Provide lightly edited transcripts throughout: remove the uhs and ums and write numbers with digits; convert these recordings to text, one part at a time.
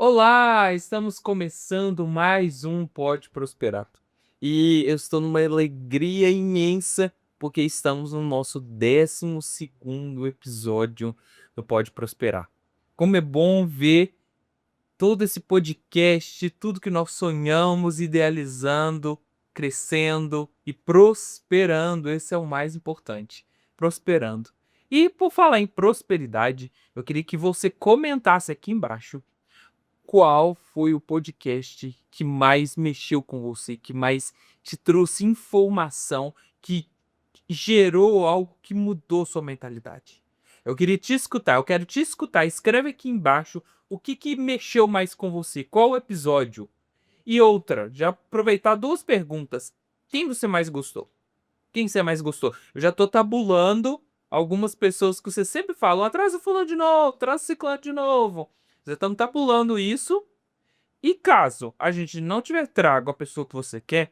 Olá, estamos começando mais um Pode Prosperar. E eu estou numa alegria imensa porque estamos no nosso 12º episódio do Pode Prosperar. Como é bom ver todo esse podcast, tudo que nós sonhamos, idealizando, crescendo e prosperando. Esse é o mais importante, prosperando. E por falar em prosperidade, eu queria que você comentasse aqui embaixo qual foi o podcast que mais mexeu com você, que mais te trouxe informação, que gerou algo que mudou sua mentalidade. Eu queria te escutar, eu quero te escutar. Escreve aqui embaixo o que mexeu mais com você, qual o episódio. E outra, já aproveitar duas perguntas. Quem você mais gostou? Quem você mais gostou? Eu já tô tabulando algumas pessoas que você sempre fala, traz o fulano de novo, traz o ciclano de novo. Já estamos tabulando isso. E caso a gente não tiver trago a pessoa que você quer,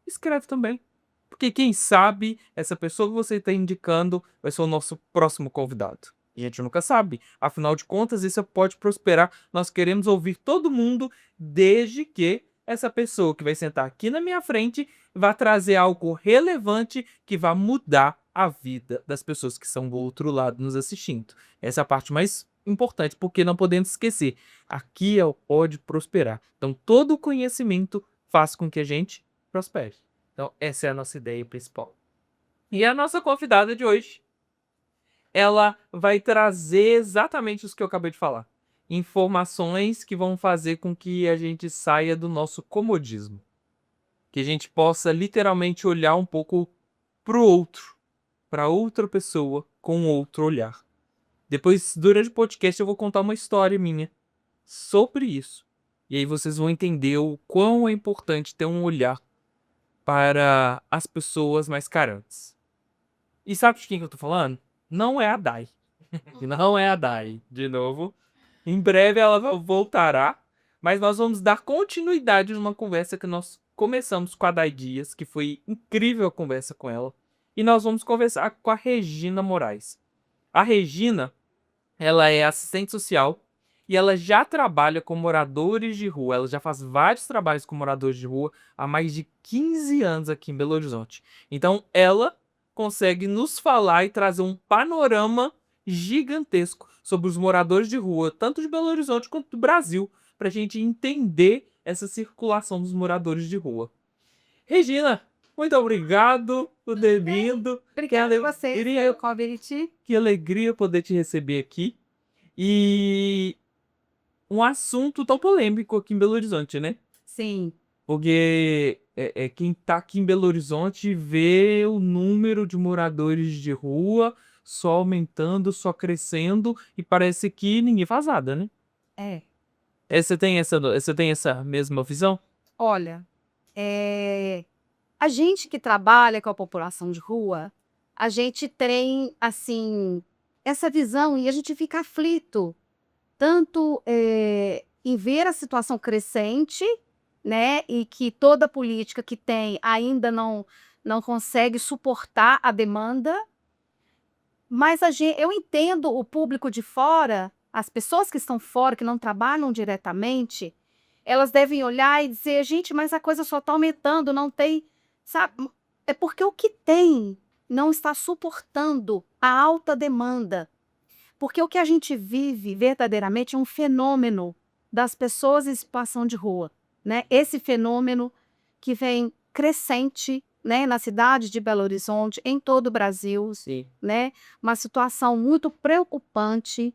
escreve também. Porque quem sabe essa pessoa que você está indicando vai ser o nosso próximo convidado. E a gente nunca sabe. Afinal de contas, isso pode prosperar. Nós queremos ouvir todo mundo, desde que essa pessoa que vai sentar aqui na minha frente vá trazer algo relevante que vá mudar a vida das pessoas que estão do outro lado nos assistindo. Essa é a parte mais importante, porque não podemos esquecer. Aqui é o Pode Prosperar. Então, todo o conhecimento faz com que a gente prospere. Então, essa é a nossa ideia principal. E a nossa convidada de hoje, ela vai trazer exatamente isso que eu acabei de falar. Informações que vão fazer com que a gente saia do nosso comodismo. Que a gente possa literalmente olhar um pouco para o outro, para outra pessoa com outro olhar. Depois, durante o podcast, eu vou contar uma história minha sobre isso. E aí vocês vão entender o quão é importante ter um olhar para as pessoas mais carentes. E sabe de quem que eu tô falando? Não é a Dai. Não é a Dai, de novo. Em breve ela voltará, mas nós vamos dar continuidade numa conversa que nós começamos com a Dai Dias, que foi incrível a conversa com ela. E nós vamos conversar com a Regina Moraes. A Regina, ela é assistente social e ela já trabalha com moradores de rua. Ela já faz vários trabalhos com moradores de rua há mais de 15 anos aqui em Belo Horizonte. Então, ela consegue nos falar e trazer um panorama gigantesco sobre os moradores de rua, tanto de Belo Horizonte quanto do Brasil, para a gente entender essa circulação dos moradores de rua. Regina, muito obrigado por ter vindo. Obrigada a você pelo convite. Que alegria poder te receber aqui. E um assunto tão polêmico aqui em Belo Horizonte, né? Sim, Porque quem tá aqui em Belo Horizonte vê o número de moradores de rua só aumentando, só crescendo, e parece que ninguém faz nada, né? é. Você tem essa mesma visão? Olha, a gente que trabalha com a população de rua, a gente tem, assim, essa visão e a gente fica aflito, tanto em ver a situação crescente, né, e que toda política que tem ainda não consegue suportar a demanda, mas eu entendo o público de fora, as pessoas que estão fora, que não trabalham diretamente, elas devem olhar e dizer: "Gente, mas a coisa só está aumentando, não tem", sabe. É porque o que tem não está suportando a alta demanda. Porque o que a gente vive verdadeiramente é um fenômeno das pessoas em situação de rua, né. Esse fenômeno que vem crescente, né, na cidade de Belo Horizonte, em todo o Brasil, Sim. né, uma situação muito preocupante,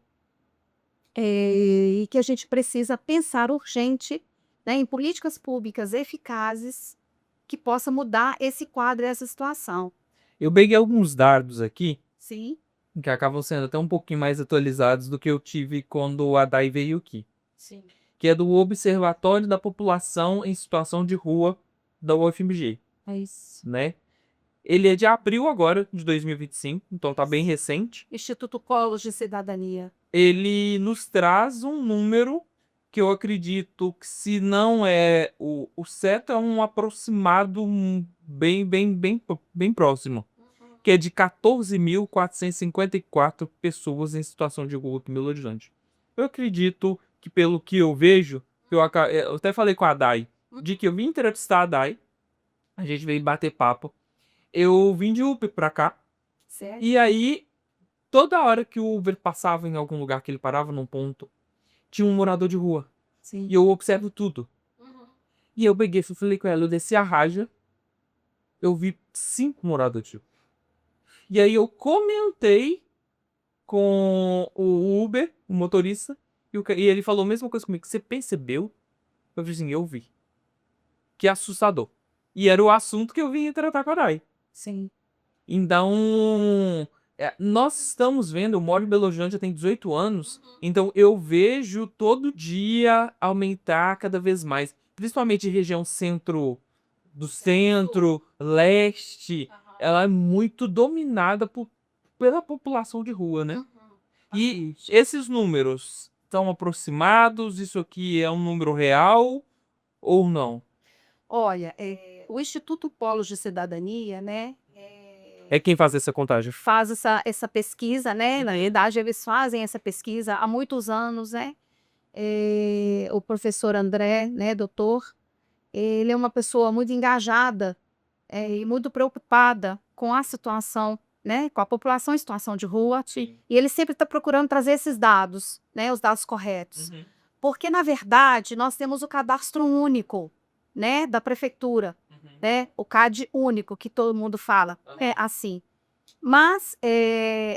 e que a gente precisa pensar urgente, né, em políticas públicas eficazes que possa mudar esse quadro e essa situação. Eu peguei alguns dados aqui Sim, que acabam sendo até um pouquinho mais atualizados do que eu tive quando a Dai veio aqui. sim. Que é do Observatório da População em Situação de Rua da UFMG, É isso. né? Ele é de abril agora, de 2025, então tá bem recente. Instituto Colos de Cidadania. Ele nos traz um número que eu acredito que, se não é o certo, é um aproximado bem próximo, que é de 14.454 pessoas em situação de rua aqui em Belo Horizonte. Eu acredito que pelo que eu vejo, eu até falei com a Dai, de que eu vim entrevistar a Dai, a gente veio bater papo, eu vim de Uber pra cá, Certo. e aí, toda hora que o Uber passava em algum lugar que ele parava num ponto, tinha um morador de rua. Sim. E eu observo tudo. E eu peguei, falei com ela, eu desci a Raja, eu vi 5 moradores de rua. E aí eu comentei com o Uber, o motorista, e ele falou a mesma coisa comigo. Você percebeu? Eu falei assim, eu vi. Que assustador. E era o assunto que eu vim tratar com a Dai. Sim. Então, nós estamos vendo, eu moro em Belo Horizonte já tem 18 anos, então eu vejo todo dia aumentar cada vez mais, principalmente região centro, leste, ela é muito dominada pela população de rua, né? E esses números estão aproximados? Isso aqui é um número real ou não? Olha, o Instituto Polos de Cidadania, né, É quem faz essa contagem? faz essa pesquisa, né? Na verdade, eles fazem essa pesquisa há muitos anos, né? O professor André, né, doutor, ele é uma pessoa muito engajada e muito preocupada com a situação, né, com a população em situação de rua, Sim. e ele sempre está procurando trazer esses dados, né, os dados corretos. Porque, na verdade, nós temos o cadastro único, né, da prefeitura, né, o CAD único, que todo mundo fala, é assim. Mas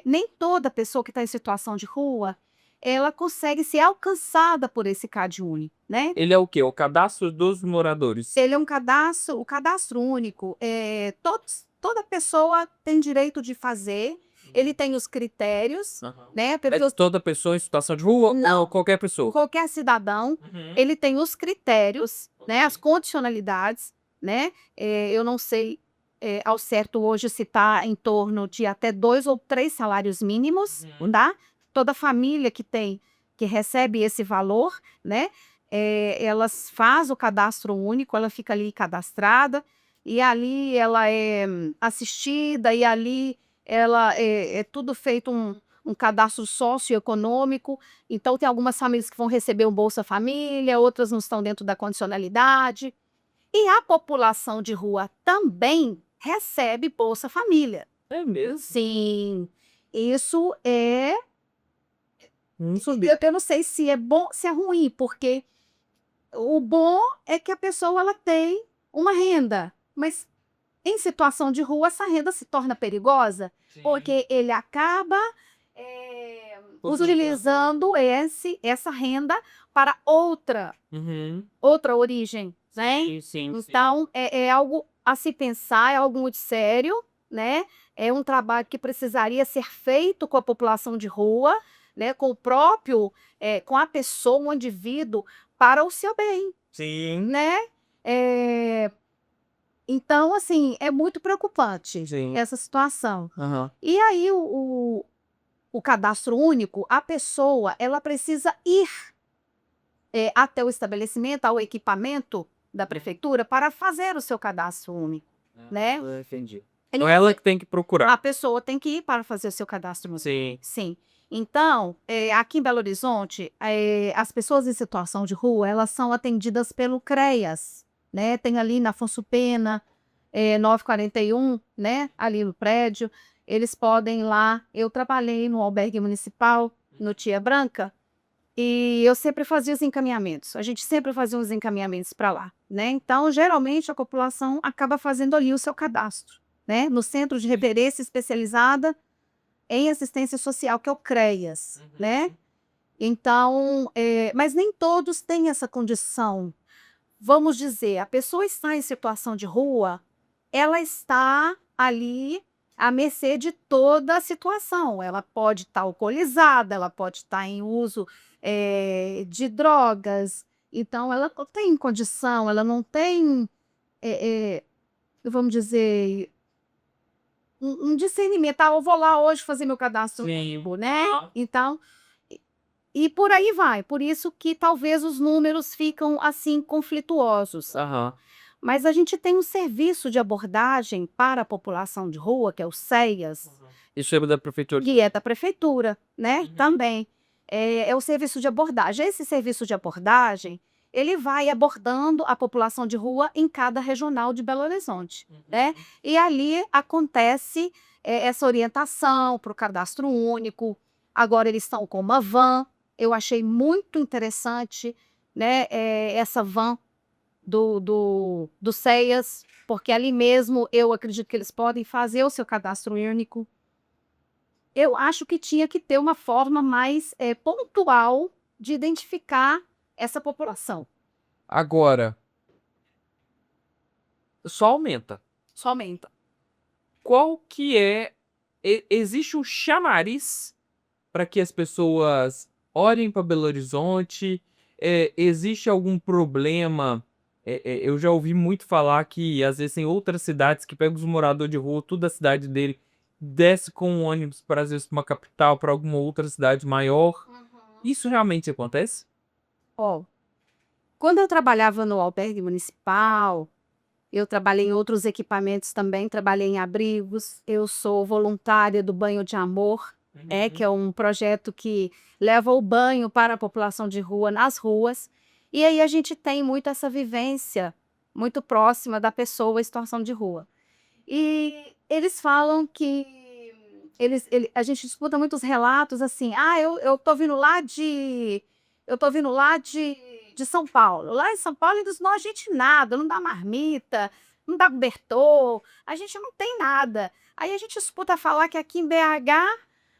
nem toda pessoa que está em situação de rua, ela consegue ser alcançada por esse CAD único, né? Ele é o quê? O cadastro dos moradores. Ele é um cadastro, o cadastro único, toda pessoa tem direito de fazer, ele tem os critérios, né? É toda pessoa em situação de rua Não. ou qualquer pessoa? Qualquer cidadão, ele tem os critérios, né? As condicionalidades, né? Eu não sei ao certo hoje se está em torno de até 2 ou 3 salários mínimos, tá? Toda família que recebe esse valor, né? Elas faz o cadastro único, ela fica ali cadastrada, e ali ela é assistida, e ali ela é tudo feito um cadastro socioeconômico. Então, tem algumas famílias que vão receber o Bolsa Família, outras não estão dentro da condicionalidade. E a população de rua também recebe Bolsa Família. É mesmo? Sim, isso é. Não sabia. Eu não sei se é bom, se é ruim, porque o bom é que a pessoa ela tem uma renda, mas em situação de rua essa renda se torna perigosa, porque ele acaba utilizando essa renda para outra origem, né? Sim. Então, é algo a se pensar, é algo muito sério, né? É um trabalho que precisaria ser feito com a população de rua, né? Com o próprio, com a pessoa, o indivíduo, para o seu bem, Sim. né? Então, assim, é muito preocupante Sim. essa situação. E aí, o cadastro único, a pessoa, ela precisa ir até o estabelecimento, ao equipamento da prefeitura para fazer o seu cadastro único, né? Entendi. Então ela que tem que procurar. A pessoa tem que ir para fazer o seu cadastro único. Sim. Sim. Então, aqui em Belo Horizonte, as pessoas em situação de rua, elas são atendidas pelo CREAS, né? Tem ali na Afonso Pena, 941, né? Ali no prédio, eles podem ir lá. Eu trabalhei no albergue municipal, no Tia Branca, e eu sempre fazia os encaminhamentos. A gente sempre fazia os encaminhamentos para lá, né? Então, geralmente, a população acaba fazendo ali o seu cadastro, né? No Centro de Referência Especializada em Assistência Social, que é o CREAS, né? Então, mas nem todos têm essa condição. Vamos dizer, a pessoa está em situação de rua, ela está ali à mercê de toda a situação. Ela pode estar alcoolizada, ela pode estar em uso de drogas. Então, ela não tem condição, ela não tem, vamos dizer, um discernimento. Eu vou lá hoje fazer meu cadastro, né? Então, e por aí vai. Por isso que talvez os números ficam assim conflituosos. Mas a gente tem um serviço de abordagem para a população de rua, que é o CEAS. Isso é da prefeitura? Que é da prefeitura, né? Também. é o serviço de abordagem. Esse serviço de abordagem, ele vai abordando a população de rua em cada regional de Belo Horizonte, né? E ali acontece essa orientação para o cadastro único. Agora eles estão com uma van. Eu achei muito interessante, né, essa van do CEAS, porque ali mesmo eu acredito que eles podem fazer o seu cadastro único. Eu acho que tinha que ter uma forma mais pontual de identificar essa população. Agora, só aumenta. Só aumenta. Qual que é... Existe um chamariz para que as pessoas olhem para Belo Horizonte? Existe algum problema? Eu já ouvi muito falar que às vezes tem outras cidades que pegam os moradores de rua, toda a cidade dele, desce com um ônibus para às vezes uma capital, para alguma outra cidade maior. Isso realmente acontece? Ó, quando eu trabalhava no albergue municipal, eu trabalhei em outros equipamentos também, trabalhei em abrigos, eu sou voluntária do Banho de Amor, que é um projeto que leva o banho para a população de rua nas ruas, e aí a gente tem muito essa vivência muito próxima da pessoa em situação de rua. E eles falam que a gente escuta muitos relatos assim, eu tô vindo lá de São Paulo. Lá em São Paulo eles não dão a gente nada, não dá marmita, não dá cobertor, a gente não tem nada. Aí a gente escuta falar que aqui em BH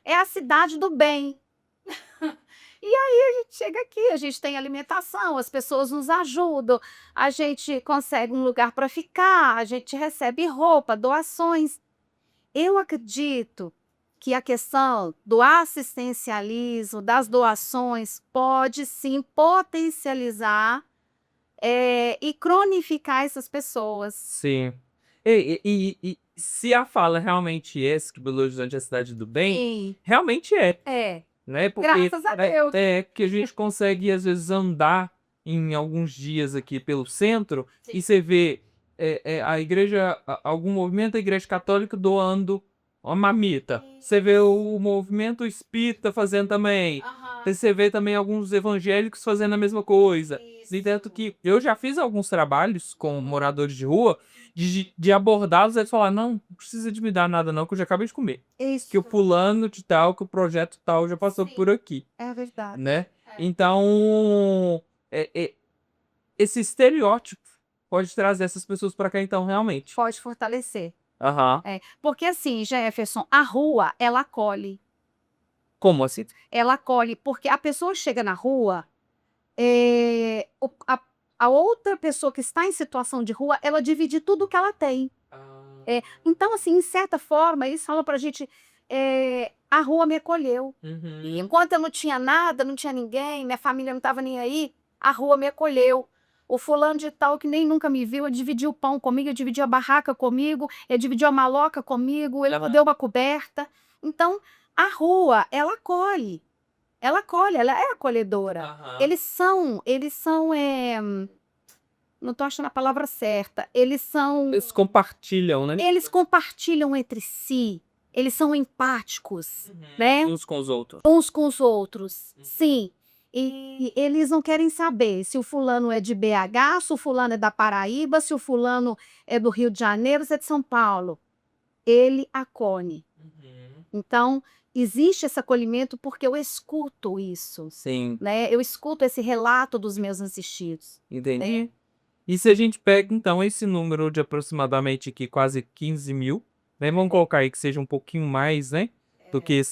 é a cidade do bem. E aí a gente chega aqui, a gente tem alimentação, as pessoas nos ajudam, a gente consegue um lugar para ficar, a gente recebe roupa, doações. Eu acredito que a questão do assistencialismo, das doações, pode sim potencializar e cronificar essas pessoas. Sim. E se a fala realmente é essa, que Belo Horizonte é a cidade do bem, Sim, realmente é, né? Porque graças a Deus. que a gente consegue, às vezes, andar em alguns dias aqui pelo centro Sim. e você vê a igreja, algum movimento da igreja católica doando uma marmita. Você vê o movimento espírita fazendo também. Você vê também alguns evangélicos fazendo a mesma coisa. E tanto que eu já fiz alguns trabalhos com moradores de rua de abordá-los e falar, não precisa de me dar nada não, que eu já acabei de comer. Isso. Que o fulano de tal, que o projeto tal já passou Sim. por aqui, É verdade. né? Então, esse estereótipo pode trazer essas pessoas para cá, então, realmente. Pode fortalecer. Aham. Porque assim, Jefferson, a rua, ela acolhe. Como assim? Ela acolhe, porque a pessoa chega na rua, a outra pessoa que está em situação de rua, ela divide tudo que ela tem. Então, assim, em certa forma, eles falam pra gente, a rua me acolheu. Uhum. E enquanto eu não tinha nada, não tinha ninguém, minha família não estava nem aí, a rua me acolheu. O fulano de tal que nem nunca me viu, ele dividiu o pão comigo, ele dividiu a barraca comigo, ele dividiu a maloca comigo, ele me deu uma coberta. Então, a rua, ela acolhe. Ela acolhe, ela é acolhedora. Aham. Eles são, não estou achando a palavra certa, eles compartilham, né? compartilham entre si, eles são empáticos, né? Uns com os outros. Uns com os outros, sim. E eles não querem saber se o fulano é de BH, se o fulano é da Paraíba, se o fulano é do Rio de Janeiro, se é de São Paulo. Ele acolhe. Então, existe esse acolhimento porque eu escuto isso, Sim, né? Eu escuto esse relato dos meus assistidos. entendi. E se a gente pega, então, esse número de aproximadamente aqui, quase 15 mil, né? Vamos colocar aí que seja um pouquinho mais, né? Do que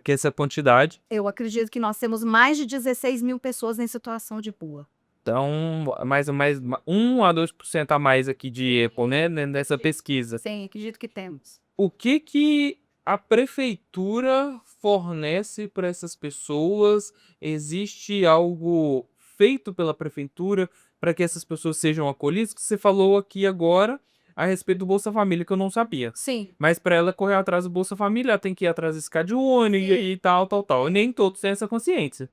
essa quantidade. Eu acredito que nós temos mais de 16 mil pessoas em situação de rua. Então, mais 1 a 2% a mais aqui de Apple, né? Nessa pesquisa. Sim, acredito que temos. O que a prefeitura fornece para essas pessoas? Existe algo feito pela prefeitura para que essas pessoas sejam acolhidas? Que você falou aqui agora a respeito do Bolsa Família, que eu não sabia. Sim. Mas para ela correr atrás do Bolsa Família, ela tem que ir atrás desse CadÚnico e tal. E nem todos têm essa consciência.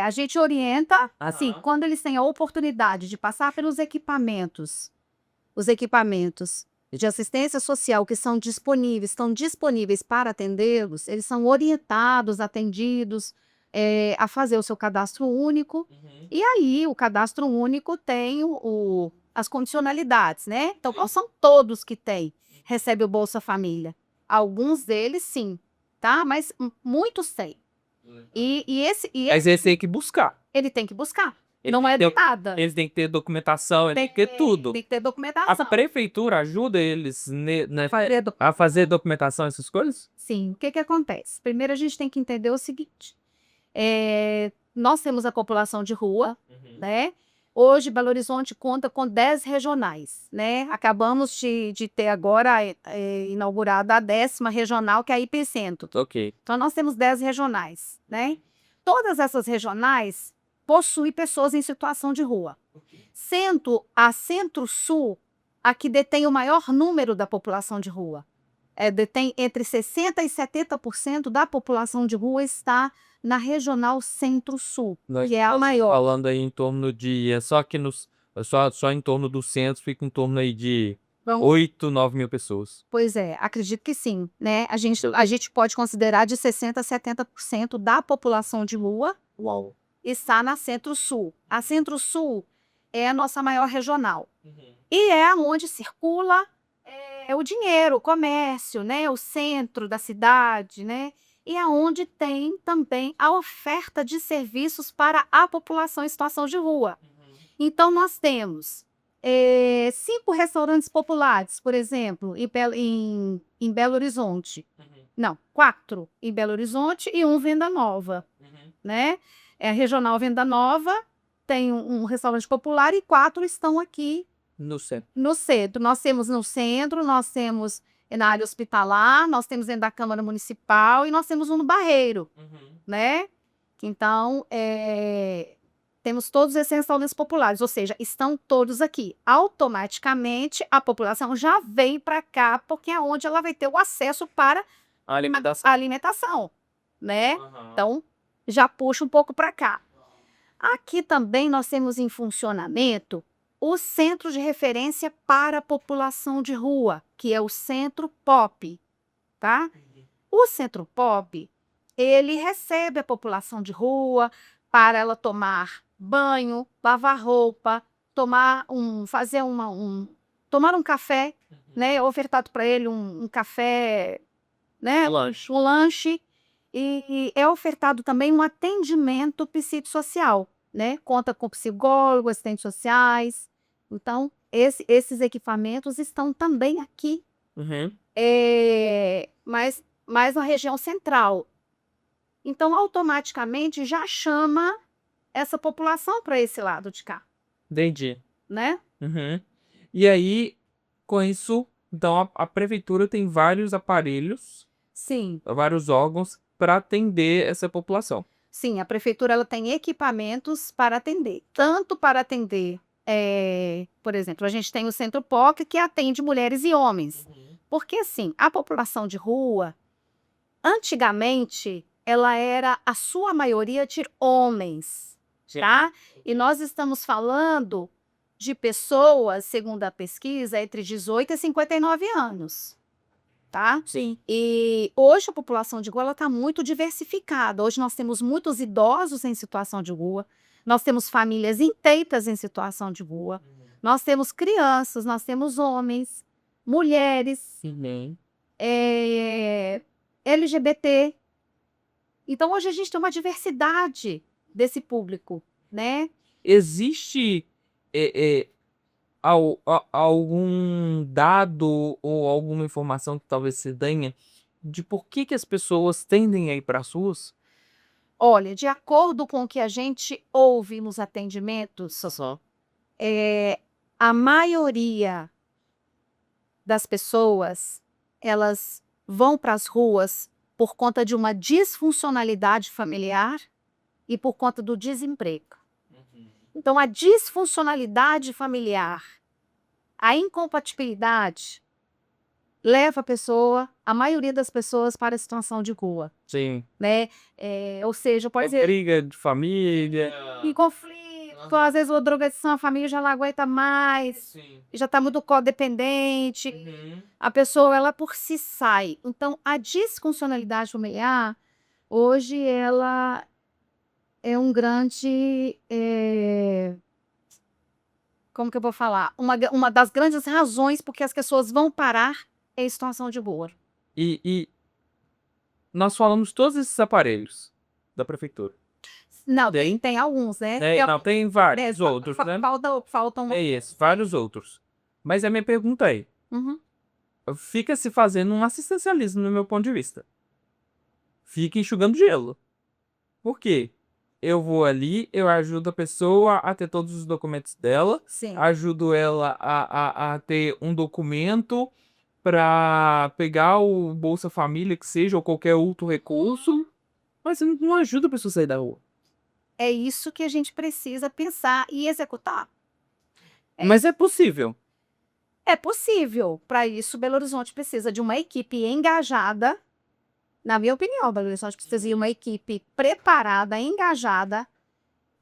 A gente orienta, assim, Aham. quando eles têm a oportunidade de passar pelos equipamentos, os equipamentos de assistência social que são disponíveis, estão disponíveis para atendê-los, eles são orientados, atendidos, a fazer o seu cadastro único. E aí, o cadastro único tem as condicionalidades, né? Então, não são todos que têm, recebem o Bolsa Família. Alguns deles, sim, tá? Mas muitos têm. Mas esse tem que buscar. Ele tem que buscar. Ele Não tem é que do ter- nada. Eles têm que ter documentação, eles têm que ter tudo. Tem que ter A documentação. prefeitura ajuda eles Fazer do- a fazer documentação, essas coisas? Sim, o que acontece? Primeiro, a gente tem que entender o seguinte. Nós temos a população de rua, né? Hoje, Belo Horizonte conta com 10 regionais, né? Acabamos de ter agora inaugurada a 10ª regional, que é a IP-Centro. Ok. Então, nós temos 10 regionais, né? Todas essas regionais possuem pessoas em situação de rua. Sendo a Centro-Sul a que detém o maior número da população de rua. Detém entre 60% e 70% da população de rua está na regional Centro-Sul, que é a maior. Falando aí em torno de. Só que só em torno do centro fica em torno aí de 8, 9 mil pessoas. Pois é, acredito que sim, né? A gente pode considerar de 60% a 70% da população de rua está na Centro-Sul. A Centro-Sul é a nossa maior regional. E é onde circula o dinheiro, o comércio, né? O centro da cidade, né? E é onde tem também a oferta de serviços para a população em situação de rua. Então, nós temos 5 restaurantes populares, por exemplo, em Belo Horizonte. Não, 4 em Belo Horizonte e 1 Venda Nova, né? A Regional Venda Nova tem um restaurante popular e 4 estão aqui No centro. no centro. Nós temos no centro, nós temos na área hospitalar, nós temos dentro da Câmara Municipal e nós temos um no Barreiro, né? Então, temos todos esses restaurantes populares, ou seja, estão todos aqui. Automaticamente, a população já vem para cá, porque é onde ela vai ter o acesso para A alimentação. a alimentação, né? Então, já puxa um pouco para cá. Aqui também nós temos em funcionamento o Centro de Referência para a População de Rua, que é o Centro POP, tá? O Centro POP, ele recebe a população de rua para ela tomar banho, lavar roupa, tomar um café, né? É ofertado para ele um café, né? Lanche. Um lanche. E é ofertado também um atendimento psicossocial, né? Conta com psicólogo, assistentes sociais. Então, esses equipamentos estão também aqui, mas mais na região central. Então, automaticamente já chama essa população para esse lado de cá, Entendi. né? E aí, com isso, então a prefeitura tem vários aparelhos, Sim, vários órgãos para atender essa população. sim, a prefeitura ela tem equipamentos para atender, tanto para atender, por exemplo, a gente tem o Centro POC que atende mulheres e homens. Porque assim, a população de rua, antigamente, ela era a sua maioria de homens, tá? E nós estamos falando de pessoas, segundo a pesquisa, entre 18 e 59 anos, tá? Sim. E hoje a população de rua está muito diversificada. Hoje nós temos muitos idosos em situação de rua, nós temos famílias inteiras em situação de rua, nós temos crianças, nós temos homens, mulheres, LGBT. Então, hoje a gente tem uma diversidade desse público, né? Existe algum dado ou alguma informação que talvez se tenha de por que as pessoas tendem a ir para as ruas? Olha, de acordo com o que a gente ouve nos atendimentos, a maioria das pessoas, elas vão para as ruas por conta de uma disfuncionalidade familiar e por conta do desemprego. Então, a disfuncionalidade familiar, a incompatibilidade, leva a maioria das pessoas para a situação de rua, Sim. né? Ou seja, pode ser Briga de família. em conflito, às vezes a drogadição, a família já não aguenta mais, Sim. já está muito codependente, a pessoa, ela por si sai. Então, a disfuncionalidade familiar, hoje, ela é um grande, como que eu vou falar? Uma das grandes razões porque as pessoas vão parar é a situação de rua. E nós falamos todos esses aparelhos da prefeitura. Não, Tem? tem alguns, né? Não, tem vários Fa- outros, fa- né? faltam. É isso, vários outros. Mas a minha pergunta é, Uhum. fica se fazendo um assistencialismo no meu ponto de vista. Fica enxugando gelo. Por quê? Eu vou ali, eu ajudo a pessoa a ter todos os documentos dela, Sim. ajudo ela a ter um documento para pegar o Bolsa Família, que seja, ou qualquer outro recurso, mas não ajuda a pessoa a sair da rua. É isso que a gente precisa pensar e executar. Mas é possível. É possível. Para isso, Belo Horizonte precisa de uma equipe engajada. Na minha opinião, Belo Horizonte precisa de uma equipe preparada, engajada,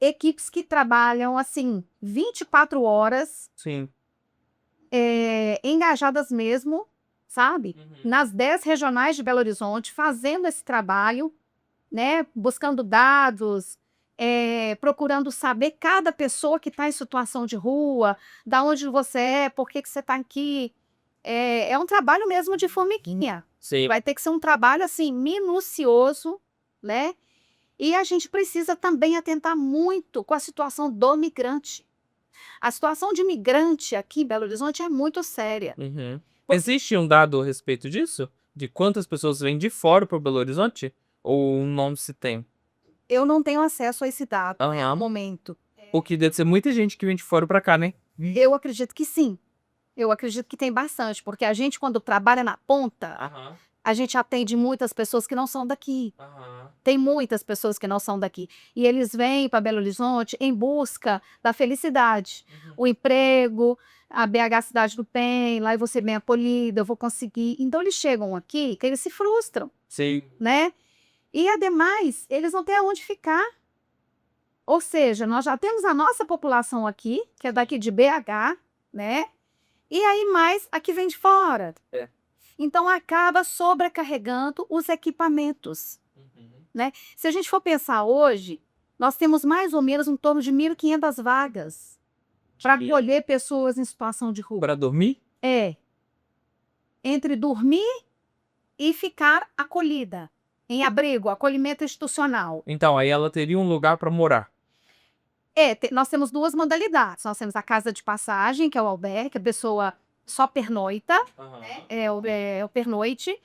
equipes que trabalham assim 24 horas, Sim. engajadas mesmo, sabe? Nas 10 regionais de Belo Horizonte, fazendo esse trabalho, né? Buscando dados, procurando saber cada pessoa que está em situação de rua, da onde você é, por que que você está aqui. É um trabalho mesmo de formiguinha. Sim. Vai ter que ser um trabalho assim minucioso, né? E a gente precisa também atentar muito com a situação do migrante. A situação de migrante aqui em Belo Horizonte é muito séria. Existe um dado a respeito disso? De quantas pessoas vêm de fora para Belo Horizonte? Ou não se tem? Eu não tenho acesso a esse dado no Aham. momento. Porque deve ser muita gente que vem de fora para cá, né? Eu acredito que sim. Eu acredito que tem bastante, porque a gente, quando trabalha na ponta, Aham. a gente atende muitas pessoas que não são daqui. Aham. Tem muitas pessoas que não são daqui. E eles vêm para Belo Horizonte em busca da felicidade. O emprego, a BH Cidade do Bem, lá eu vou ser bem acolhida, eu vou conseguir. Então eles chegam aqui que eles se frustram, Sim. né? E ademais, eles não têm aonde ficar. Ou seja, nós já temos a nossa população aqui, que é daqui de BH, né? E aí mais a que vem de fora. É. Então acaba sobrecarregando os equipamentos, né? Se a gente for pensar hoje, nós temos mais ou menos em torno de 1.500 vagas para acolher pessoas em situação de rua. Para dormir? Entre dormir e ficar acolhida, em abrigo, acolhimento institucional. Então, aí ela teria um lugar para morar. Nós temos duas modalidades. Nós temos a casa de passagem, que é o albergue, que a pessoa só pernoita, é o pernoite,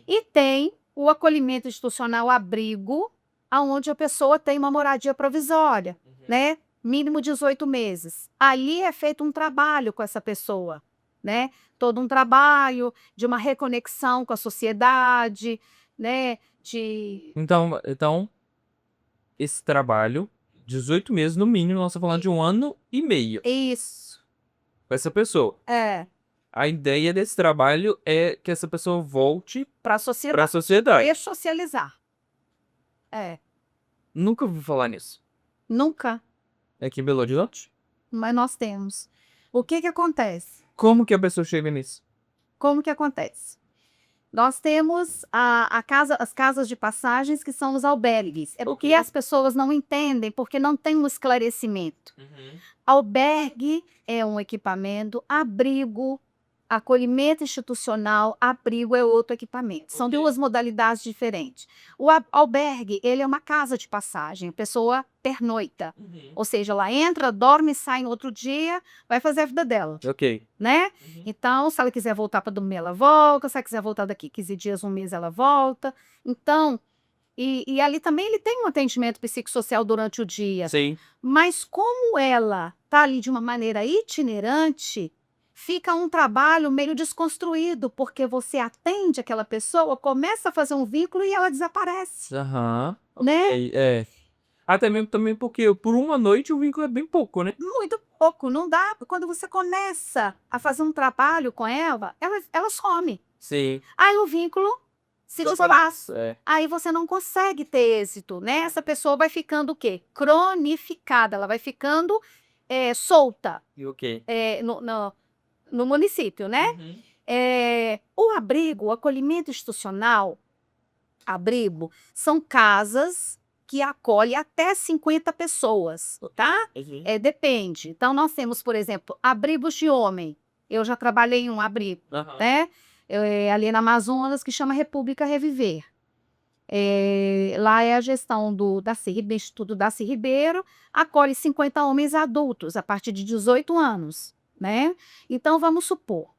e tem o acolhimento institucional abrigo, aonde a pessoa tem uma moradia provisória, né? Mínimo 18 meses. Ali é feito um trabalho com essa pessoa, né? Todo um trabalho de uma reconexão com a sociedade, né? Então, esse trabalho, 18 meses no mínimo, nós estamos falando de 1 ano e meio Isso. com essa pessoa. A ideia desse trabalho é que essa pessoa volte Para a para a sociedade. ressocializar. Nunca ouvi falar nisso. Nunca, Aqui em Belo Horizonte? mas nós temos. O que que acontece? Como que a pessoa chega nisso? Como que acontece? Nós temos as casas de passagens, que são os albergues. É porque as pessoas não entendem, porque não tem um esclarecimento. Albergue é um equipamento, abrigo, acolhimento institucional, abrigo é outro equipamento. São duas modalidades diferentes. O albergue, ele é uma casa de passagem, a pessoa pernoita. Ou seja, ela entra, dorme, sai no outro dia, vai fazer a vida dela, Ok. né? Então, se ela quiser voltar para dormir, ela volta. Se ela quiser voltar daqui 15 dias, um mês, ela volta. Então, e ali também ele tem um atendimento psicossocial durante o dia. Sim. Mas como ela está ali de uma maneira itinerante, fica um trabalho meio desconstruído, porque você atende aquela pessoa, começa a fazer um vínculo e ela desaparece, Aham. né? Até mesmo também porque por uma noite o vínculo é bem pouco, né? Muito pouco, não dá. Quando você começa a fazer um trabalho com ela some. Sim. Aí o vínculo se desfaz. É. Aí você não consegue ter êxito, né? Essa pessoa vai ficando o quê? Cronificada, ela vai ficando solta E o quê? no município, né? O abrigo, o acolhimento institucional, abrigo, são casas que acolhe até 50 pessoas, tá? Depende. Então, nós temos, por exemplo, abrigos de homem. Eu já trabalhei em um abrigo, Aham. né? Ali na Amazonas, que chama República Reviver. Lá é a gestão do Instituto Darcy Ribeiro, acolhe 50 homens adultos a partir de 18 anos, né? Então, vamos supor,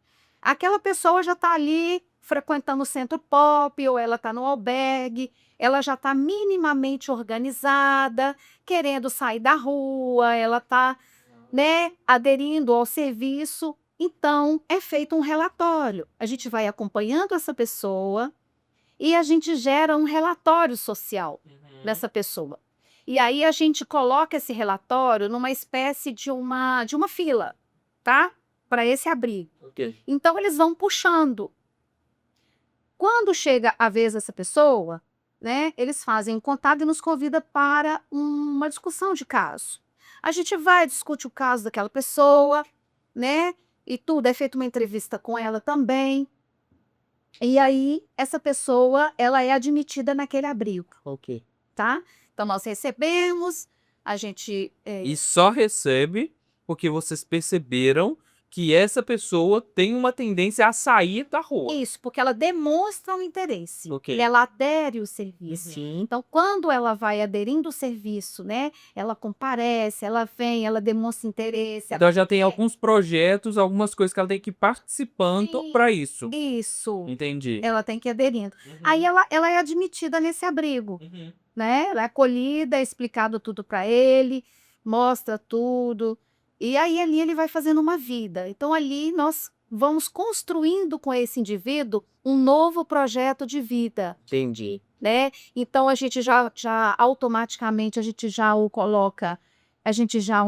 aquela pessoa já está ali frequentando o centro pop, ou ela está no albergue, ela já está minimamente organizada, querendo sair da rua, ela está, né, aderindo ao serviço. Então, é feito um relatório. A gente vai acompanhando essa pessoa e a gente gera um relatório social dessa pessoa. E aí a gente coloca esse relatório numa espécie de uma fila, tá? Para esse abrigo. Ok. Então, eles vão puxando. Quando chega a vez dessa pessoa, né, eles fazem um contato e nos convidam para uma discussão de caso. A gente vai, discute o caso daquela pessoa, né, e tudo, é feita uma entrevista com ela também. E aí, essa pessoa, ela é admitida naquele abrigo, Ok. tá? Então, nós recebemos, a gente... E só recebe porque vocês perceberam que essa pessoa tem uma tendência a sair da rua. Isso, porque ela demonstra um interesse. Ok. Ela adere ao serviço. Uhum. Então, quando ela vai aderindo ao serviço, né? Ela comparece, ela vem, ela demonstra interesse. Então já tem alguns projetos, algumas coisas que ela tem que ir participando Sim. para isso. Isso. Entendi. Ela tem que ir aderindo. Uhum. Aí ela é admitida nesse abrigo, Uhum. né? Ela é acolhida, é explicado tudo para ele, mostra tudo. E aí ali ele vai fazendo uma vida. Então ali nós vamos construindo com esse indivíduo um novo projeto de vida, Entendi. né? Então a gente já automaticamente a gente já o coloca, a gente já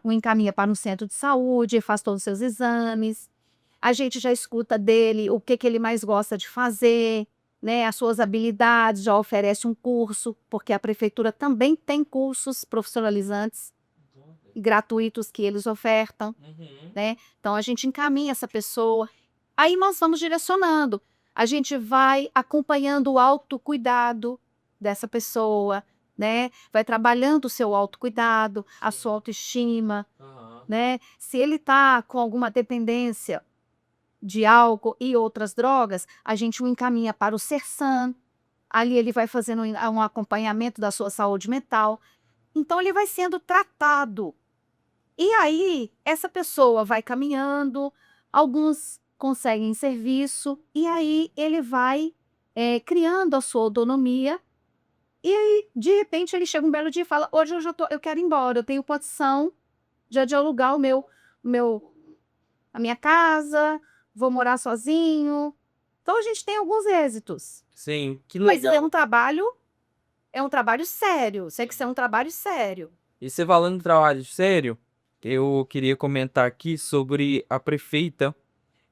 o encaminha para um centro de saúde, faz todos os seus exames. A gente já escuta dele o que ele mais gosta de fazer, né? As suas habilidades, já oferece um curso, porque a prefeitura também tem cursos profissionalizantes gratuitos que eles ofertam, Uhum. né? Então a gente encaminha essa pessoa. Aí nós vamos direcionando. A gente vai acompanhando o autocuidado dessa pessoa, né? Vai trabalhando o seu autocuidado, a sua autoestima, Aham. né? Se ele está com alguma dependência de álcool e outras drogas, a gente o encaminha para o Sersan. Ali ele vai fazendo um acompanhamento da sua saúde mental. Então ele vai sendo tratado. E aí, essa pessoa vai caminhando, alguns conseguem serviço, e aí ele vai criando a sua autonomia, e aí, de repente, ele chega um belo dia e fala, hoje eu quero ir embora, eu tenho condição já de alugar a minha casa, vou morar sozinho. Então, a gente tem alguns êxitos. Sim, que Mas legal. é um trabalho sério, sei que isso é um trabalho sério. E você falando de trabalho sério, eu queria comentar aqui sobre a prefeita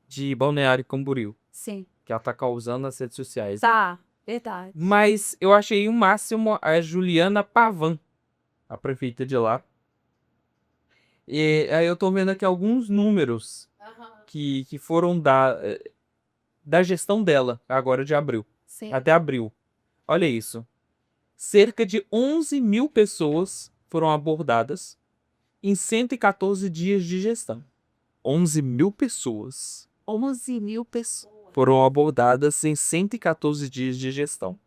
de Balneário Camboriú, Sim. que ela tá causando nas redes sociais. Tá, verdade. Mas eu achei o máximo a Juliana Pavan, a prefeita de lá. E aí eu tô vendo aqui alguns números que foram da gestão dela, agora de abril, Sim. até abril. Olha isso. Cerca de 11 mil pessoas foram abordadas em 114 dias de gestão. 11 mil pessoas 11 mil pessoas. foram abordadas em 114 dias de gestão.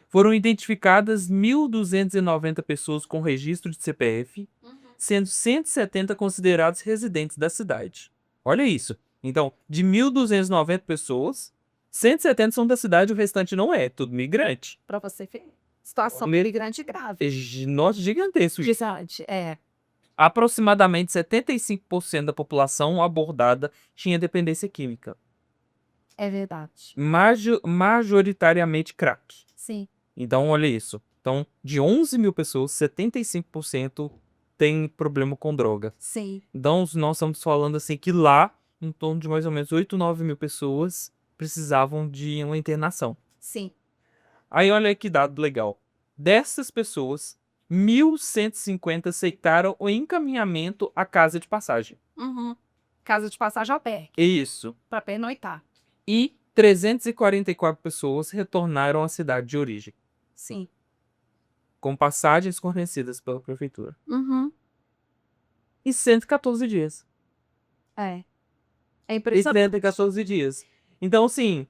Foram identificadas 1.290 pessoas com registro de CPF, sendo 170 considerados residentes da cidade. Olha isso. Então, de 1.290 pessoas, 170 são da cidade, o restante não é, tudo migrante. Para você ver. Situação Olha. migrante grave. Nossa, gigantesco isso. Gigante, Aproximadamente 75% da população abordada tinha dependência química, é verdade. majoritariamente crack. Sim. Então, olha isso. Então, de 11 mil pessoas, 75% tem problema com droga. Sim. Então, nós estamos falando assim que lá, em torno de mais ou menos 8, 9 mil pessoas precisavam de uma internação. Sim. Aí, olha que dado legal. Dessas pessoas, 1.150 aceitaram o encaminhamento à casa de passagem. Casa de passagem albergue. Isso. Para pernoitar. E 344 pessoas retornaram à cidade de origem. Sim. com passagens fornecidas pela prefeitura. Uhum. E 114 dias. É E impressionante. 114 dias. Então, assim,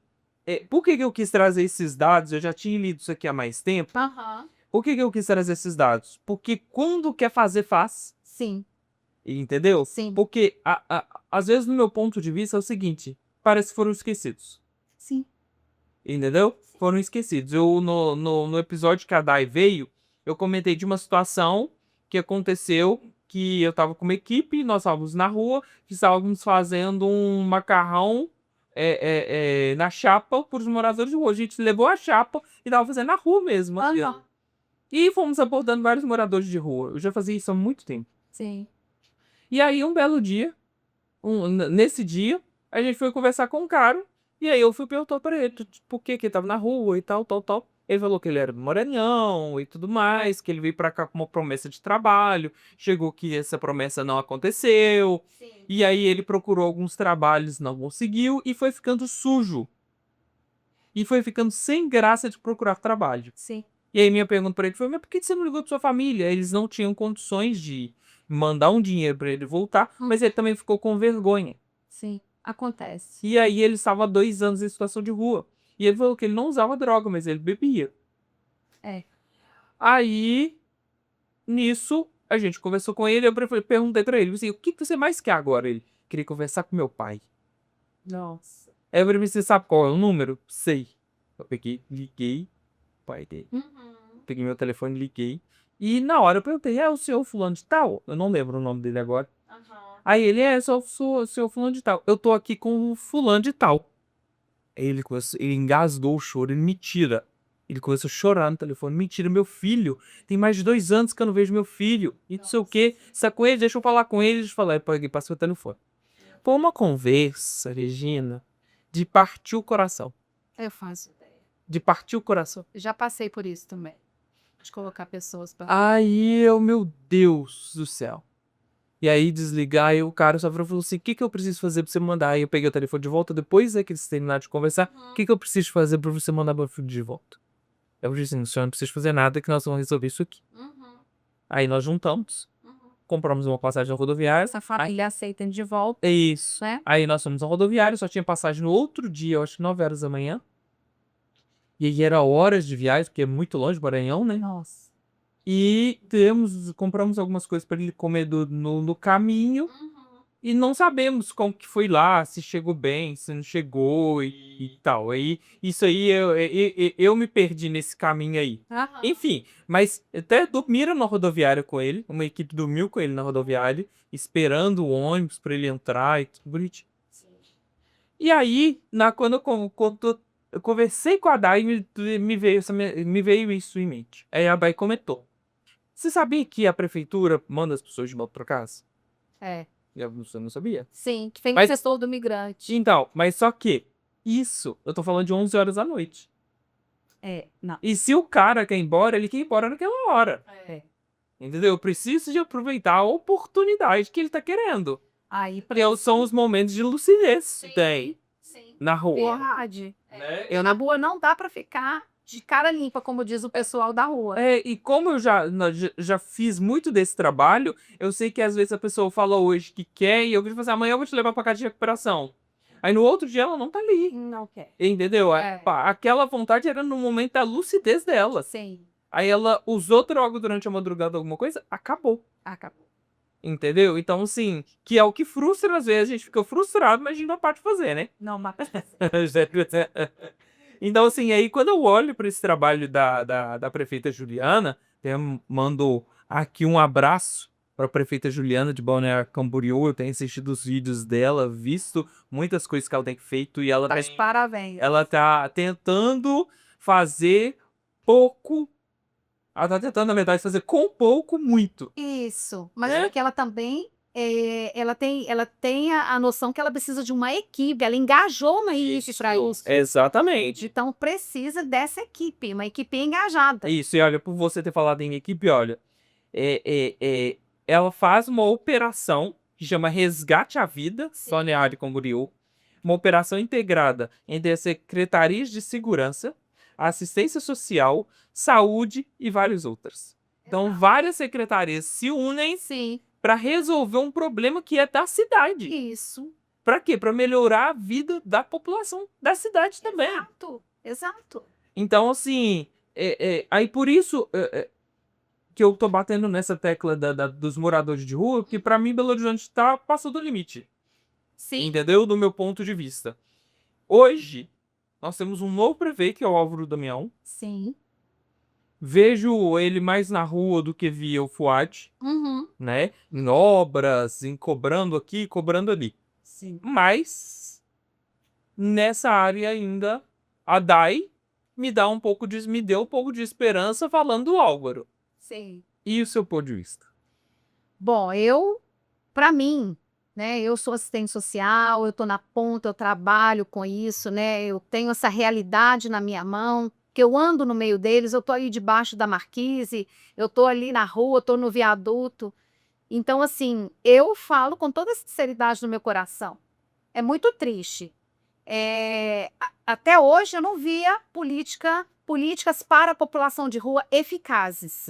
por que eu quis trazer esses dados? Eu já tinha lido isso aqui há mais tempo. Aham. Por que eu quis trazer esses dados? Porque quando quer fazer, faz. Sim, Entendeu? sim, Porque, às vezes, no meu ponto de vista, é o seguinte: parece que foram esquecidos. sim. Entendeu? Foram esquecidos. No episódio que a Dai veio, eu comentei de uma situação que aconteceu, que eu tava com uma equipe, nós estávamos na rua, que estávamos fazendo um macarrão na chapa para os moradores de rua. A gente levou a chapa e tava fazendo na rua mesmo. Aham. E fomos abordando vários moradores de rua. Eu já fazia isso há muito tempo. Sim. E aí, um belo dia, nesse dia, a gente foi conversar com um cara. E aí eu fui perguntar pra ele por que ele tava na rua e tal, tal, tal. Ele falou que ele era do Maranhão e tudo mais, que ele veio pra cá com uma promessa de trabalho. Chegou que essa promessa não aconteceu. Sim. E aí ele procurou alguns trabalhos, não conseguiu e foi ficando sujo. E foi ficando sem graça de procurar trabalho. Sim. E aí minha pergunta pra ele foi: mas por que você não ligou pra sua família? Eles não tinham condições de mandar um dinheiro pra ele voltar, mas ele também ficou com vergonha. Sim. Acontece. E aí ele estava há 2 anos em situação de rua. E ele falou que ele não usava droga, mas ele bebia. É. Aí, nisso, a gente conversou com ele, eu perguntei pra ele, assim, o que você mais quer agora? Ele queria conversar com meu pai. Nossa. Aí eu falei: você sabe qual é o número? Sei. Eu peguei, liguei, pai dele. Uhum. Peguei meu telefone, liguei. E na hora eu perguntei: é o senhor fulano de tal? Eu não lembro o nome dele agora. Aham. Aí ele: sou o senhor fulano de tal. Eu tô aqui com o fulano de tal. Aí ele engasgou o choro, ele me tira. Ele começou a chorar no telefone: mentira, meu filho. Tem mais de 2 anos que eu não vejo meu filho. E não sei o quê. Está com ele? Deixa eu falar com ele. Deixa eu falar. Aí passou o telefone. Foi uma conversa, Regina, de partir o coração. Eu faço ideia. De partir o coração. Já passei por isso também. De colocar pessoas pra. Aí eu, meu Deus do céu. E aí desligar, aí o cara só falou assim: o que eu preciso fazer pra você mandar? Aí eu peguei o telefone de volta, depois que eles terminaram de conversar: o que eu preciso fazer pra você mandar meu filho de volta? Eu disse assim: o senhor não precisa fazer nada, que nós vamos resolver isso aqui. Uhum. Aí nós juntamos, compramos uma passagem rodoviária. Essa família aceita de volta, É isso. né? Aí nós fomos ao rodoviário, só tinha passagem no outro dia, eu acho que 9 horas da manhã. E aí era horas de viagem, porque é muito longe, Maranhão, né? Nossa. E compramos algumas coisas para ele comer no caminho. E não sabemos como que foi lá, se chegou bem, se não chegou e tal. Aí, isso aí, eu me perdi nesse caminho aí. Aham. Enfim, mas até dormiram na rodoviária com ele. Uma equipe dormiu com ele na rodoviária, esperando o ônibus para ele entrar e tudo bonitinho. E aí, quando eu conversei com a Dai, me veio isso em mente. Aí a Dai comentou: você sabia que a prefeitura manda as pessoas de volta para casa? É. Você não sabia? Sim, que vem o Mas- gestor do migrante. Então, mas só que isso, eu tô falando de 11 horas da noite. É, não. E se o cara quer ir embora, ele quer ir embora naquela hora. É. Entendeu? Eu preciso de aproveitar a oportunidade que ele tá querendo. Aí Porque são os momentos de lucidez que tem Sim. na rua. Verdade. Né? Eu na rua não dá pra ficar de cara limpa, como diz o pessoal da rua. E como eu já fiz muito desse trabalho, eu sei que às vezes a pessoa fala hoje que quer e eu vou fazer: amanhã eu vou te levar pra casa de recuperação. Aí no outro dia ela não tá ali. Não quer. Entendeu? É. Aquela vontade era no momento da lucidez dela. Sim. Aí ela usou droga durante a madrugada, alguma coisa, acabou. Acabou. Entendeu? Então, assim, que é o que frustra às vezes. A gente fica frustrado, mas a gente não pode fazer, né? Não, mas Então, assim, aí quando eu olho para esse trabalho da prefeita Juliana, eu mando aqui um abraço para a prefeita Juliana de Balneário Camboriú. Eu tenho assistido os vídeos dela, visto muitas coisas que ela tem feito e ela parabéns. ela tá tentando fazer pouco. Ela tá tentando, na verdade, fazer com pouco, muito. Isso. Mas É. porque ela também ela tem a noção que ela precisa de uma equipe, ela engajou uma equipe para isso. Exatamente. Então precisa dessa equipe, uma equipe engajada. Isso, e olha, por você ter falado em equipe, olha, ela faz uma operação que chama Resgate à Vida, Balneário Camboriú, uma operação integrada entre as secretarias de segurança, assistência social, saúde e várias outras. Então, várias secretarias se unem Sim, para resolver um problema que é da cidade. isso. Para quê? Para melhorar a vida da população da cidade também. Exato, exato. Então, assim, aí por isso que eu tô batendo nessa tecla dos moradores de rua, que para mim Belo Horizonte tá passando do limite. Sim, Entendeu? Do meu ponto de vista. Hoje, nós temos um novo prefeito, que é o Álvaro Damião. sim. Vejo ele mais na rua do que via o Fuad, Uhum. né? Em obras, em cobrando aqui, cobrando ali. Sim. Mas, nessa área ainda, a Dai me deu um pouco de esperança falando do Álvaro. Sim. E o seu ponto de vista? Bom, para mim, né, eu sou assistente social, eu estou na ponta, eu trabalho com isso, né, eu tenho essa realidade na minha mão, que eu ando no meio deles, eu estou aí debaixo da marquise, eu estou ali na rua, estou no viaduto. Então, assim, eu falo com toda a sinceridade no meu coração. É muito triste. Até hoje eu não via políticas para a população de rua eficazes.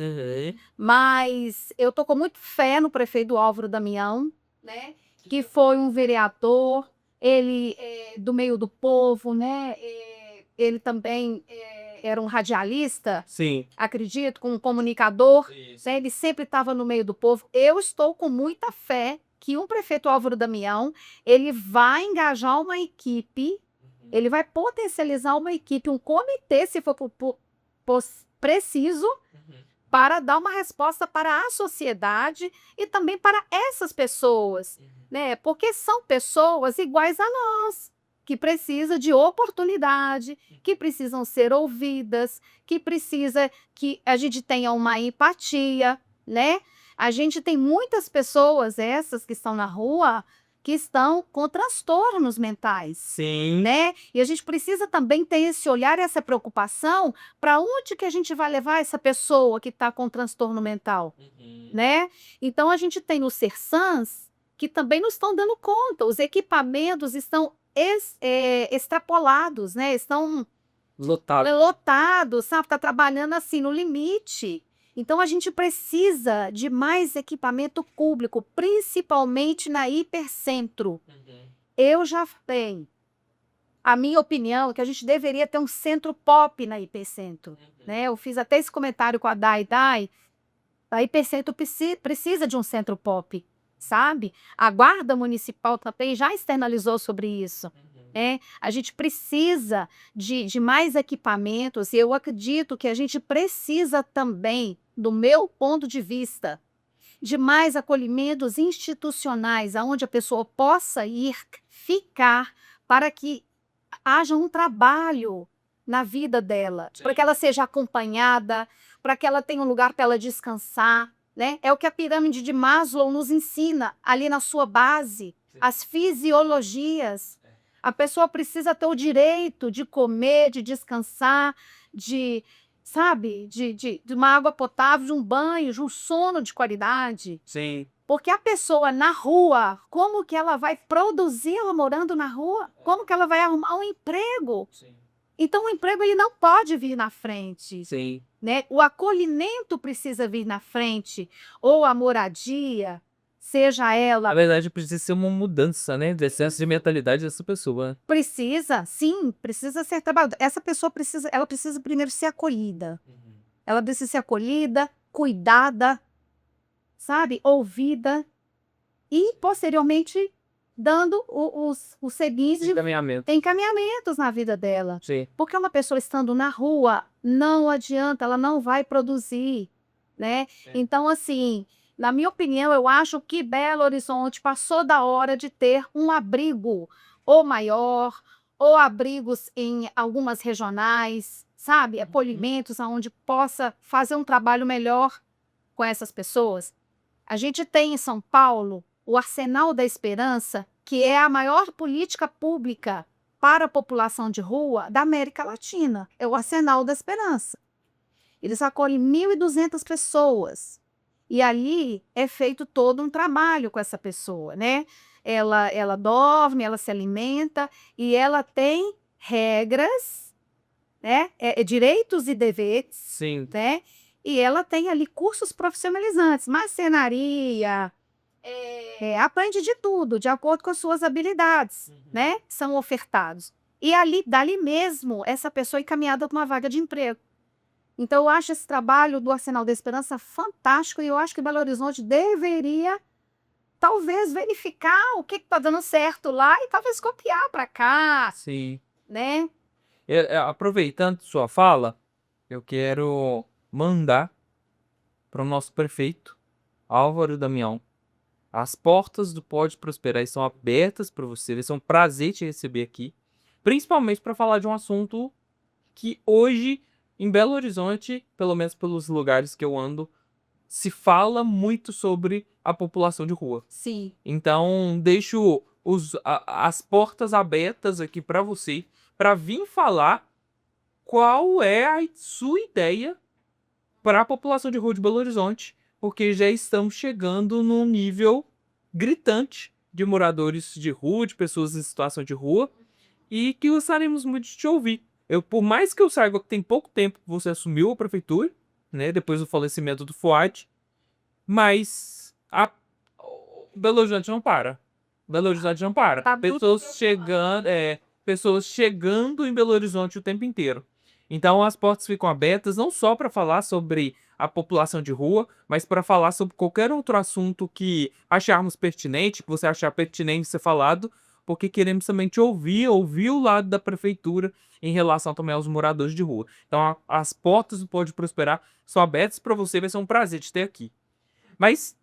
Mas eu tô com muito fé no prefeito Álvaro Damião, né? Que foi um vereador, ele é do meio do povo, né? Ele também era um radialista, Sim. acredito, com um comunicador, Isso. né? Ele sempre estava no meio do povo. Eu estou com muita fé que o prefeito Álvaro Damião, ele vai engajar uma equipe, ele vai potencializar uma equipe, um comitê, se for preciso, para dar uma resposta para a sociedade e também para essas pessoas, né? Porque são pessoas iguais a nós, que precisam de oportunidade, que precisam ser ouvidas, que precisa que a gente tenha uma empatia, né? A gente tem muitas pessoas, essas que estão na rua, que estão com transtornos mentais. Sim. Né? E a gente precisa também ter esse olhar, essa preocupação, para onde que a gente vai levar essa pessoa que está com transtorno mental, né? Então a gente tem os Sersans que também não estão dando conta, os equipamentos estão extrapolados, né? Estão lotados, sabe? Está trabalhando assim no limite. Então a gente precisa de mais equipamento público, principalmente na hipercentro. Eu já falei. A minha opinião é que a gente deveria ter um centro pop na hipercentro, né? Eu fiz até esse comentário com a Dai. A hipercentro precisa de um centro pop, sabe? A Guarda Municipal também já externalizou sobre isso. A gente precisa de mais equipamentos e eu acredito que a gente precisa também, do meu ponto de vista, de mais acolhimentos institucionais, aonde a pessoa possa ir ficar para que haja um trabalho na vida dela, para que ela seja acompanhada, para que ela tenha um lugar para ela descansar, né? É o que a pirâmide de Maslow nos ensina ali na sua base, as fisiologias. A pessoa precisa ter o direito de comer, de descansar, sabe, de uma água potável, de um banho, de um sono de qualidade. Sim. Porque a pessoa na rua, como que ela vai produzir ela morando na rua? Como que ela vai arrumar um emprego? Sim. Então o emprego ele não pode vir na frente, Sim. né? O acolhimento precisa vir na frente, ou a moradia, seja ela... Na verdade, precisa ser uma mudança, né? Do excesso de mentalidade dessa pessoa. Precisa, sim, precisa ser trabalhada. Essa pessoa precisa primeiro ser acolhida. Ela precisa ser acolhida, cuidada, sabe? Ouvida e, posteriormente, dando os seguintes encaminhamentos na vida dela. Sim. Porque uma pessoa estando na rua, não adianta, ela não vai produzir, né? Então, assim, na minha opinião, eu acho que Belo Horizonte passou da hora de ter um abrigo, ou maior, ou abrigos em algumas regionais, sabe? Acolhimentos onde possa fazer um trabalho melhor com essas pessoas. A gente tem em São Paulo o Arsenal da Esperança, que é a maior política pública para a população de rua da América Latina. É o Arsenal da Esperança. Eles acolhem 1.200 pessoas. E ali é feito todo um trabalho com essa pessoa, né? Ela dorme, ela se alimenta e ela tem regras, né? Direitos e deveres, Sim. né? E ela tem ali cursos profissionalizantes, marcenaria, aprende de tudo, de acordo com as suas habilidades, né? São ofertados. E ali, dali mesmo, essa pessoa é encaminhada para uma vaga de emprego. Então, eu acho esse trabalho do Arsenal da Esperança fantástico e eu acho que Belo Horizonte deveria, talvez, verificar o que está dando certo lá e talvez copiar para cá, Sim. né? Aproveitando sua fala, eu quero mandar para o nosso prefeito, Álvaro Damião. As portas do Pode Prosperar estão abertas para você. Vai ser um prazer te receber aqui. Principalmente para falar de um assunto que hoje, em Belo Horizonte, pelo menos pelos lugares que eu ando, se fala muito sobre a população de rua. Sim. Então, deixo as portas abertas aqui para você, para vir falar qual é a sua ideia para a população de rua de Belo Horizonte, porque já estamos chegando num nível gritante de moradores de rua, de pessoas em situação de rua, e que gostaríamos muito de te ouvir. Por mais que eu saiba que tem pouco tempo que você assumiu a prefeitura, né, depois do falecimento do Fuad, mas Belo Horizonte não para. Belo Horizonte não para. Tá Pessoas chegando em Belo Horizonte o tempo inteiro. Então as portas ficam abertas não só para falar sobre a população de rua, mas para falar sobre qualquer outro assunto que acharmos pertinente, que você achar pertinente ser falado, porque queremos também te ouvir o lado da prefeitura em relação também aos moradores de rua. Então as portas do Pode Prosperar são abertas para você, vai ser um prazer te ter aqui. Mas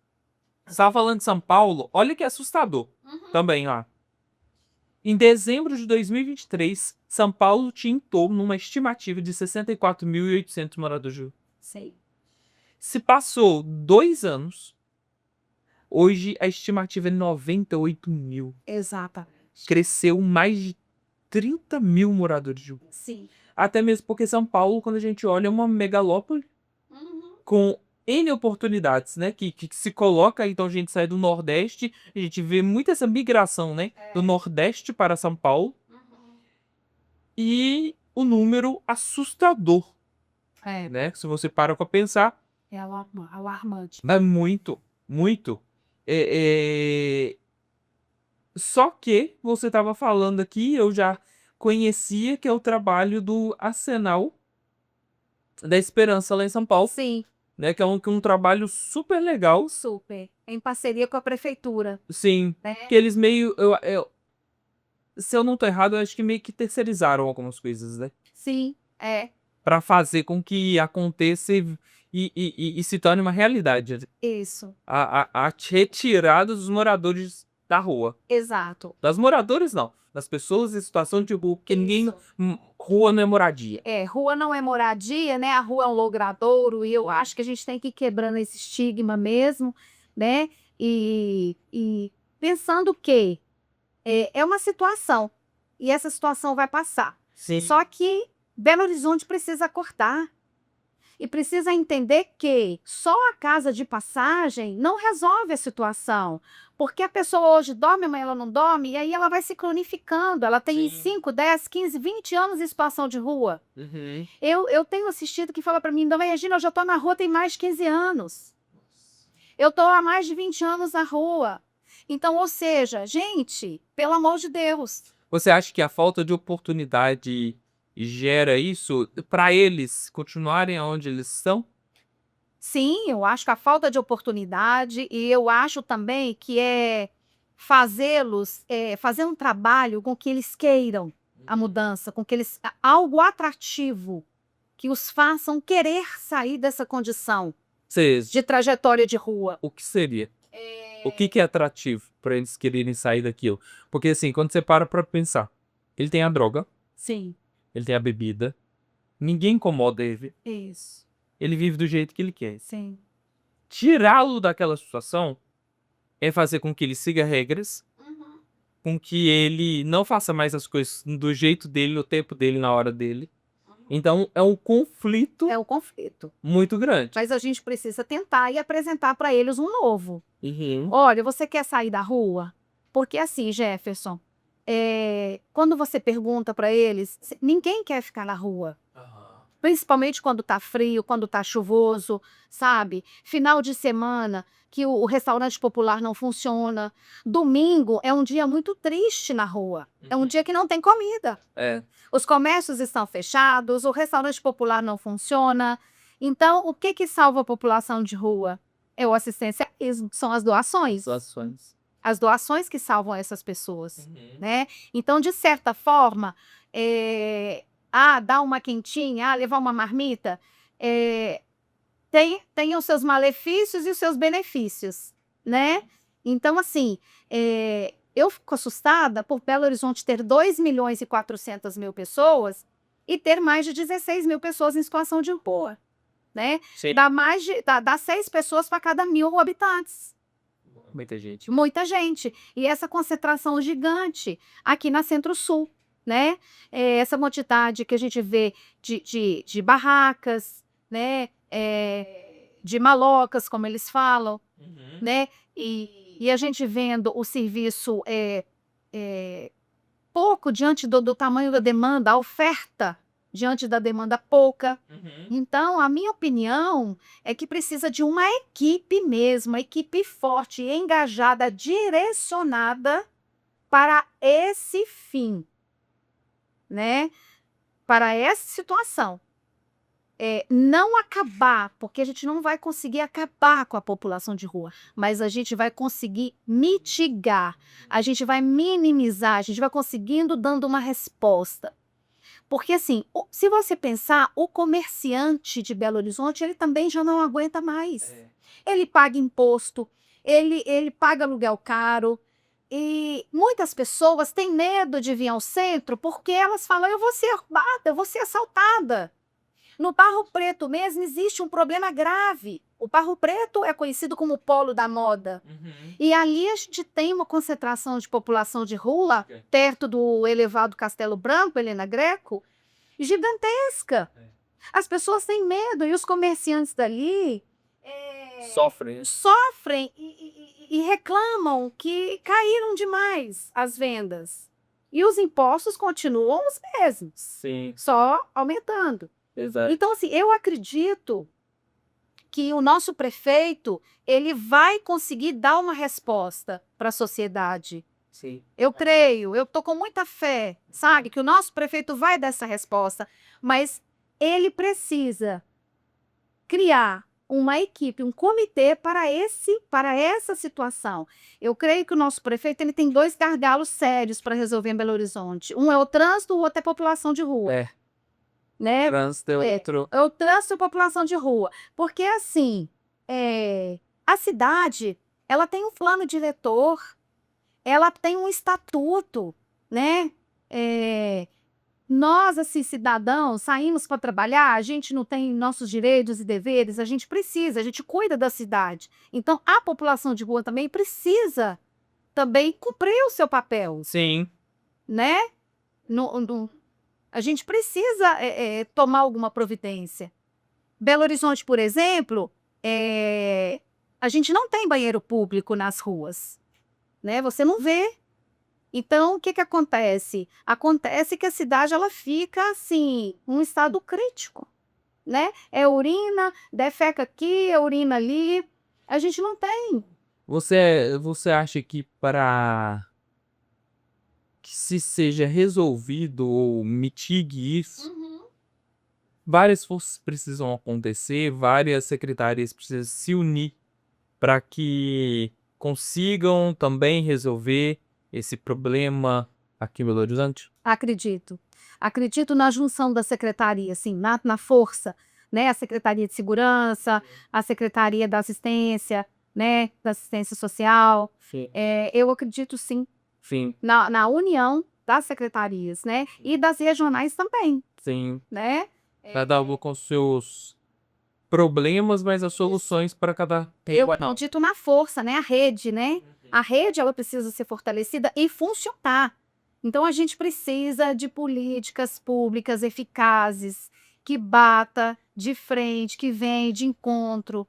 você estava falando de São Paulo, olha que assustador também, ó. Em dezembro de 2023, São Paulo tinha em torno de uma estimativa de 64.800 moradores de rua. Sei. Se passou 2 anos, hoje a estimativa é 98 mil. Exatamente. Cresceu mais de 30 mil moradores de rua. Sim. Até mesmo porque São Paulo, quando a gente olha, é uma megalópole com N oportunidades, né? Que se coloca, então a gente sai do Nordeste, a gente vê muito essa migração, né? Do Nordeste para São Paulo. E o número assustador, né? Se você para pra pensar. É alarmante. Mas muito, muito. Só que você estava falando aqui, eu já conhecia que é o trabalho do Arsenal da Esperança lá em São Paulo. Sim. Né, que é um trabalho super legal. Super. Em parceria com a prefeitura. Sim. Né? Que eles meio... se eu não tô errado, eu acho que meio que terceirizaram algumas coisas, né? Sim, Pra fazer com que aconteça e se torne uma realidade. Isso. A retirada dos moradores da rua. Exato. Das moradores, não. Das pessoas em situação de rua. Porque ninguém... Rua não é moradia. Rua não é moradia, né? A rua é um logradouro e eu acho que a gente tem que ir quebrando esse estigma mesmo, né? E pensando que é uma situação e essa situação vai passar. Sim. Só que Belo Horizonte precisa acordar e precisa entender que só a casa de passagem não resolve a situação. Porque a pessoa hoje dorme, amanhã ela não dorme, e aí ela vai se cronificando. Ela tem 5, 10, 15, 20 anos em situação de rua. Eu tenho assistido que fala para mim, Dona Regina, eu já estou na rua tem mais de 15 anos. Eu estou há mais de 20 anos na rua. Então, ou seja, gente, pelo amor de Deus. Você acha que a falta de oportunidade gera isso para eles continuarem onde eles estão? Sim, eu acho que a falta de oportunidade e eu acho também que fazê-los, fazer um trabalho com que eles queiram a mudança, com que eles algo atrativo que os façam querer sair dessa condição de trajetória de rua. O que seria? O que é atrativo para eles quererem sair daquilo? Porque assim, quando você para pensar, ele tem a droga. Sim. Ele tem a bebida. Ninguém incomoda ele. Isso. Ele vive do jeito que ele quer. Sim. Tirá-lo daquela situação é fazer com que ele siga regras, com que ele não faça mais as coisas do jeito dele, no tempo dele, na hora dele. Então é um conflito. É um conflito. Muito grande. Mas a gente precisa tentar e apresentar para eles um novo. Olha, você quer sair da rua? Porque assim, Jefferson, quando você pergunta para eles, ninguém quer ficar na rua. Principalmente quando tá frio, quando tá chuvoso, sabe? Final de semana, que o restaurante popular não funciona. Domingo é um dia muito triste na rua. É um dia que não tem comida. Os comércios estão fechados, o restaurante popular não funciona. Então, o que salva a população de rua? É o assistencialismo, são as doações. As doações que salvam essas pessoas, né? Então, de certa forma, dar uma quentinha, levar uma marmita, tem os seus malefícios e os seus benefícios, né? Então, assim, eu fico assustada por Belo Horizonte ter 2.400.000 pessoas e ter mais de 16 mil pessoas em situação de rua, né? Dá 6 pessoas para cada 1.000 habitantes. Muita gente. Muita gente. E essa concentração gigante aqui na Centro-Sul, né? Essa quantidade que a gente vê de barracas, né? De malocas, como eles falam, né? E a gente vendo o serviço pouco diante do tamanho da demanda, a oferta diante da demanda pouca. Então, a minha opinião é que precisa de uma equipe mesmo, uma equipe forte, engajada, direcionada para esse fim, né? Para essa situação. Não acabar, porque a gente não vai conseguir acabar com a população de rua, mas a gente vai conseguir mitigar, a gente vai minimizar, a gente vai conseguindo dando uma resposta. Porque, assim, se você pensar, o comerciante de Belo Horizonte, ele também já não aguenta mais. Ele paga imposto, ele paga aluguel caro, e muitas pessoas têm medo de vir ao centro porque elas falam, eu vou ser roubada, eu vou ser assaltada. No Barro Preto mesmo existe um problema grave. O Barro Preto é conhecido como o polo da moda. E ali a gente tem uma concentração de população de rua, perto do elevado Castelo Branco, Helena Greco, gigantesca. As pessoas têm medo e os comerciantes dali sofrem e reclamam que caíram demais as vendas. E os impostos continuam os mesmos, Sim. só aumentando. Exato. Então, assim, eu acredito que o nosso prefeito, ele vai conseguir dar uma resposta para a sociedade. Sim. Eu creio, eu estou com muita fé, sabe, que o nosso prefeito vai dar essa resposta, mas ele precisa criar uma equipe, um comitê para essa situação. Eu creio que o nosso prefeito ele tem 2 gargalos sérios para resolver em Belo Horizonte. Um é o trânsito, o outro é a população de rua. Né? Trânsito é outro. É o trânsito e a população de rua. Porque, assim, a cidade, ela tem um plano diretor, ela tem um estatuto, né? Nós, assim, cidadãos, saímos para trabalhar, a gente não tem nossos direitos e deveres, a gente cuida da cidade. Então, a população de rua também precisa também cumprir o seu papel, Sim. né? A gente precisa tomar alguma providência. Belo Horizonte, por exemplo, a gente não tem banheiro público nas ruas, né? Você não vê. Então, o que acontece? Acontece que a cidade ela fica assim, um estado crítico, né? É urina, defeca aqui, é urina ali. A gente não tem. Você acha que para que se seja resolvido ou mitigue isso, várias forças precisam acontecer, várias secretarias precisam se unir para que consigam também resolver esse problema aqui em Belo Horizonte? Acredito. Acredito na junção da secretaria, assim, na força, né? A Secretaria de Segurança, a Secretaria da Assistência, né? Da Assistência Social. Sim. Eu acredito, sim, Sim. na união das secretarias, né? E das regionais também, Sim. né? Cada uma com seus problemas, mas as soluções para cada Eu acredito na força, né? A rede, né? A rede, ela precisa ser fortalecida e funcionar. Então, a gente precisa de políticas públicas eficazes, que bata de frente, que vem de encontro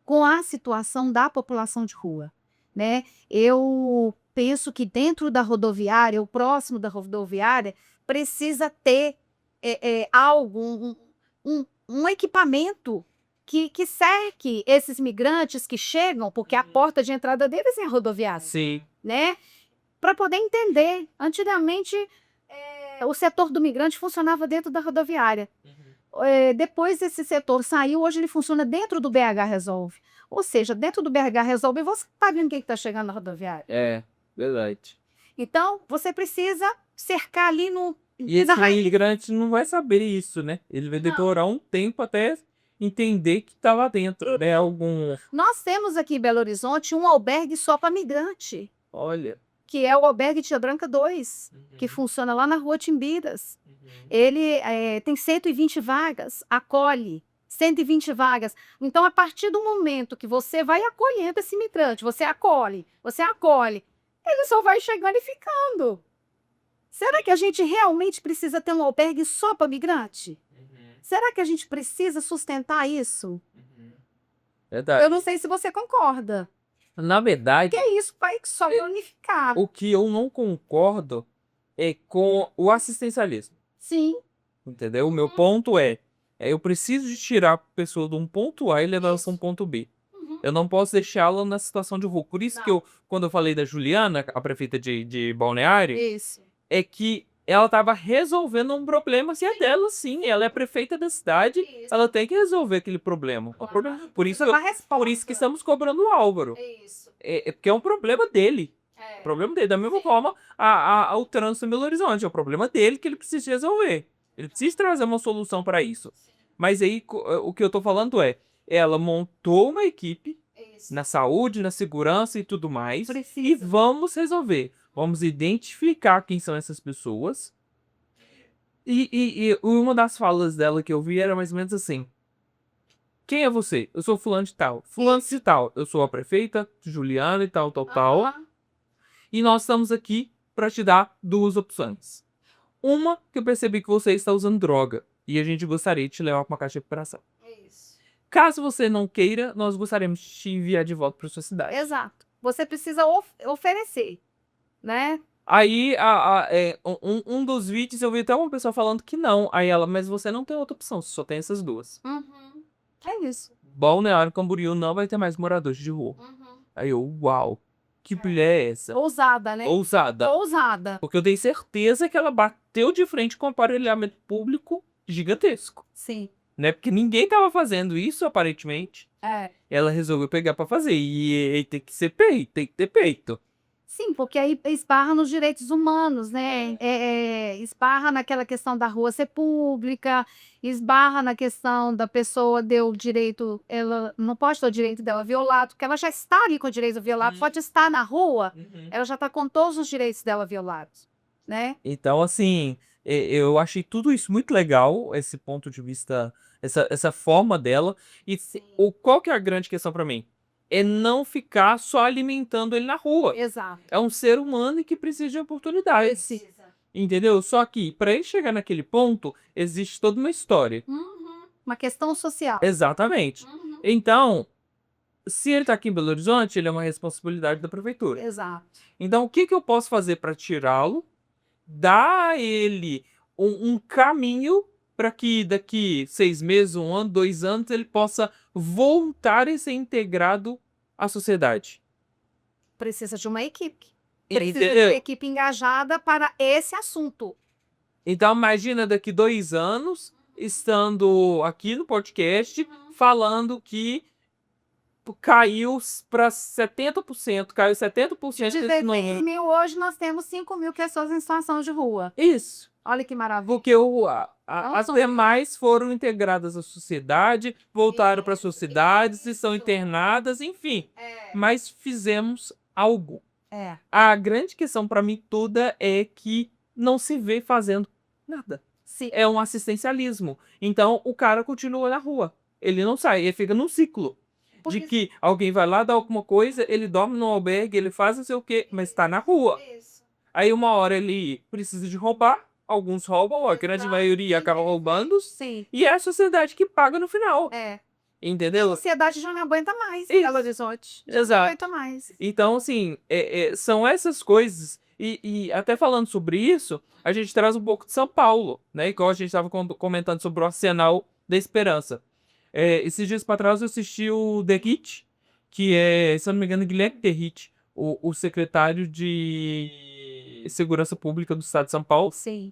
com a situação da população de rua, né? Eu penso que dentro da rodoviária, o próximo da rodoviária, precisa ter algo, um equipamento que cerque esses migrantes que chegam, porque a porta de entrada deles é a rodoviária, Sim. né? Para poder entender. Antigamente, o setor do migrante funcionava dentro da rodoviária. Depois esse setor saiu, hoje ele funciona dentro do BH Resolve. Ou seja, dentro do BH Resolve, você está vendo quem está chegando na rodoviária. É, verdade. Então, você precisa cercar ali no... E esse imigrante não vai saber isso, né? Ele vai demorar um tempo até entender que tá lá dentro, né? Nós temos aqui em Belo Horizonte um albergue só para migrante, Olha. que é o albergue Tia Branca 2, que funciona lá na rua Timbiras. Ele tem 120 vagas, acolhe 120 vagas. Então, a partir do momento que você vai acolhendo esse imigrante, você acolhe, ele só vai chegando e ficando. Será que a gente realmente precisa ter um albergue só para migrante? Será que a gente precisa sustentar isso? Verdade. Eu não sei se você concorda. Na verdade, Porque isso vai só unificar. o que eu não concordo é com o assistencialismo. Sim. Entendeu? O meu ponto eu preciso de tirar a pessoa de um ponto A e levar ela para um ponto B. Eu não posso deixá-la na situação de rua. Por isso que quando eu falei da Juliana, a prefeita de Balneário, é que ela estava resolvendo um problema que é dela, sim. Ela é a prefeita da cidade, ela tem que resolver aquele problema. Por isso que estamos cobrando o Álvaro. É porque é um problema dele. Problema dele. Da mesma forma, o trânsito em Belo Horizonte. É o problema dele que ele precisa resolver. Ele precisa trazer uma solução para isso. Mas aí, o que eu tô falando ela montou uma equipe na saúde, na segurança e tudo mais. E vamos resolver. Vamos identificar quem são essas pessoas. E uma das falas dela que eu vi era mais ou menos assim. Quem é você? Eu sou fulano de tal. Fulano de tal. Eu sou a prefeita, Juliana e tal. E nós estamos aqui para te dar duas opções. Uma, que eu percebi que você está usando droga. E a gente gostaria de te levar para uma caixa de recuperação. Caso você não queira, nós gostaríamos de te enviar de volta para sua cidade. Exato. Você precisa oferecer, né? Aí, um dos vídeos, eu vi até uma pessoa falando que não. Aí ela, mas você não tem outra opção, você só tem essas duas. É isso. Balneário Camboriú não vai ter mais moradores de rua. Aí eu, uau, que mulher é essa? Ousada, né? Ousada. Porque eu tenho certeza que ela bateu de frente com um aparelhamento público gigantesco. Sim. Né? Porque ninguém tava fazendo isso, aparentemente. Ela resolveu pegar pra fazer. E tem que ser peito, tem que ter peito. Sim, porque aí esbarra nos direitos humanos, né? Esbarra naquela questão da rua ser pública, esbarra na questão da pessoa ter o direito, ela não pode ter o direito dela violado, porque ela já está ali com o direito violado, pode estar na rua, ela já está com todos os direitos dela violados, né? Então, assim, eu achei tudo isso muito legal, esse ponto de vista, essa forma dela. E qual que é a grande questão pra mim? É não ficar só alimentando ele na rua. Exato. É um ser humano que precisa de oportunidades. Entendeu? Só que, para ele chegar naquele ponto, existe toda uma história. Uma questão social. Exatamente. Então, se ele tá aqui em Belo Horizonte, ele é uma responsabilidade da prefeitura. Exato. Então, o que eu posso fazer para tirá-lo? Dar a ele um caminho para que daqui 6 meses, 1 ano, 2 anos, ele possa voltar e ser integrado à sociedade. Precisa de uma equipe. Precisa de uma equipe engajada para esse assunto. Então, imagina daqui 2 anos, estando aqui no podcast, falando que caiu para 70%, caiu 70% de 16 mil, hoje nós temos 5 mil pessoas em situação de rua. Isso. Olha que maravilha. Porque as demais foram integradas à sociedade, voltaram para suas cidades, estão internadas, enfim. Mas fizemos algo. A grande questão para mim toda é que não se vê fazendo nada. Sim. É um assistencialismo. Então o cara continua na rua. Ele não sai, ele fica num ciclo. De que alguém vai lá dar alguma coisa, ele dorme no albergue, ele faz não sei o quê, mas está na rua. Aí uma hora ele precisa de roubar. Alguns roubam, a grande maioria acaba roubando. Sim. E é a sociedade que paga no final. A entendeu? sociedade já não aguenta mais Isso. Belo Horizonte. Já não Exato. aguenta mais. Então, assim, são essas coisas. E até falando sobre isso, a gente traz um pouco de São Paulo, né? Igual a gente estava comentando sobre o Arsenal da Esperança. Esses dias para trás eu assisti o Derrit, que é, se eu não me engano, Guilherme Derrit, o secretário de Segurança Pública do Estado de São Paulo, Sim.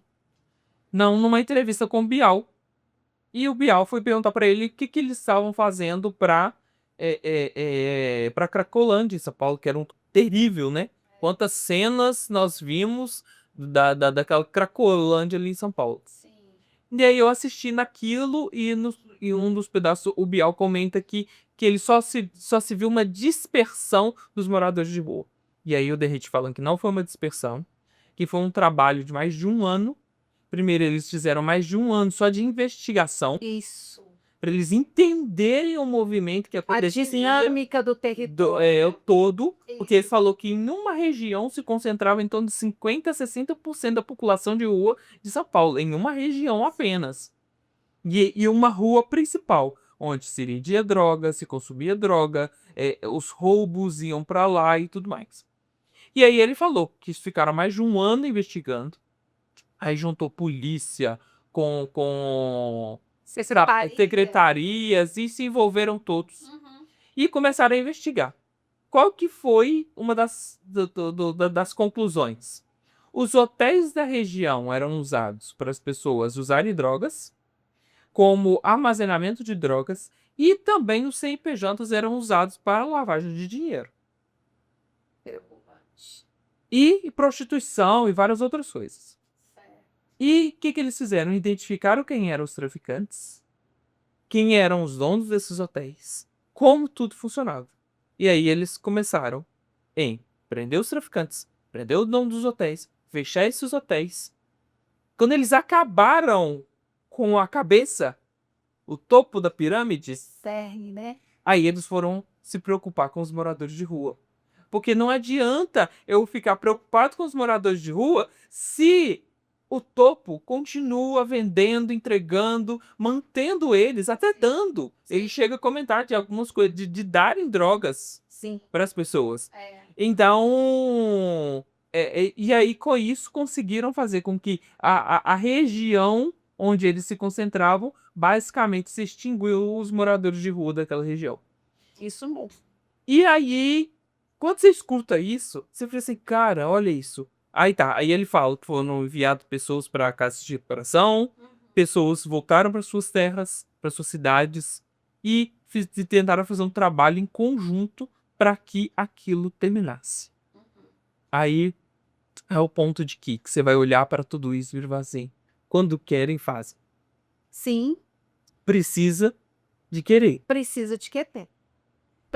numa entrevista com o Bial. E o Bial foi perguntar para ele o que eles estavam fazendo para Cracolândia em São Paulo, que era um terrível, né? Quantas cenas nós vimos daquela Cracolândia ali em São Paulo. Sim. E aí eu assisti naquilo e um dos pedaços o Bial comenta que ele só se viu uma dispersão dos moradores de rua. E aí o Derrite falando que não foi uma dispersão, que foi um trabalho de mais de um ano. Primeiro eles fizeram mais de um ano só de investigação, Isso. para eles entenderem o movimento que A acontecia dinâmica do território. todo, porque ele Isso. falou que em uma região se concentrava em torno de 50% a 60% da população de rua de São Paulo, em uma região apenas. E uma rua principal, onde se vendia droga, se consumia droga, os roubos iam para lá e tudo mais. E aí ele falou que eles ficaram mais de um ano investigando, aí juntou polícia com secretarias e se envolveram todos. Uhum. E começaram a investigar. Qual que foi uma das conclusões? Os hotéis da região eram usados para as pessoas usarem drogas, como armazenamento de drogas, e também os CNPJs eram usados para lavagem de dinheiro. E prostituição e várias outras coisas. E o que eles fizeram? Identificaram quem eram os traficantes, quem eram os donos desses hotéis, como tudo funcionava. E aí eles começaram em prender os traficantes, prender o dono dos hotéis, fechar esses hotéis. Quando eles acabaram com a cabeça, o topo da pirâmide, Cerne, né? aí eles foram se preocupar com os moradores de rua. Porque não adianta eu ficar preocupado com os moradores de rua se o topo continua vendendo, entregando, mantendo eles, até dando. Ele chega a comentar de algumas coisas, de darem drogas Sim. para as pessoas. Então, e aí com isso conseguiram fazer com que a região onde eles se concentravam, basicamente se extinguiu os moradores de rua daquela região. Isso mesmo. E aí, quando você escuta isso, você fica assim, cara, olha isso. Aí tá, aí ele fala que foram enviadas pessoas para casas de recuperação, pessoas voltaram para suas terras, para suas cidades e tentaram fazer um trabalho em conjunto para que aquilo terminasse. Aí é o ponto de que você vai olhar para tudo isso e vai assim, quando querem, fazem. Sim. Precisa de querer. Precisa de querer.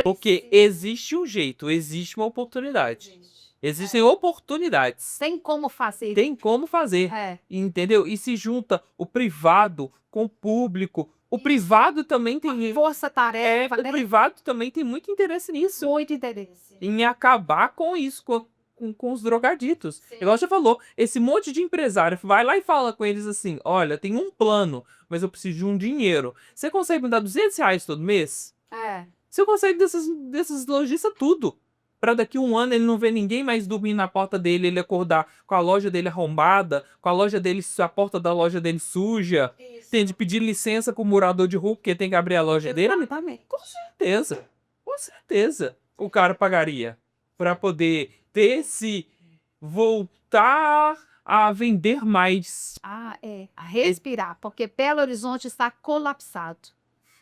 Porque existe um jeito, existe uma oportunidade. Existem oportunidades. Tem como fazer. Tem como fazer. Entendeu? E se junta o privado com o público. O privado também tem. Força-tarefa. O privado também tem muito interesse nisso. Muito interesse. Em acabar com isso, com os drogaditos. Sim. Igual você falou, esse monte de empresário vai lá e fala com eles assim: olha, tem um plano, mas eu preciso de um dinheiro. Você consegue me dar R$200 todo mês? Você consegue desses lojistas tudo. Pra daqui um ano ele não ver ninguém mais dormir na porta dele, ele acordar com a loja dele arrombada, com a porta da loja dele suja. Tem de pedir licença pro morador de rua porque tem que abrir a loja dele. Exatamente. Com certeza. Com certeza. O cara pagaria pra poder voltar a vender mais. A respirar, porque Belo Horizonte está colapsado.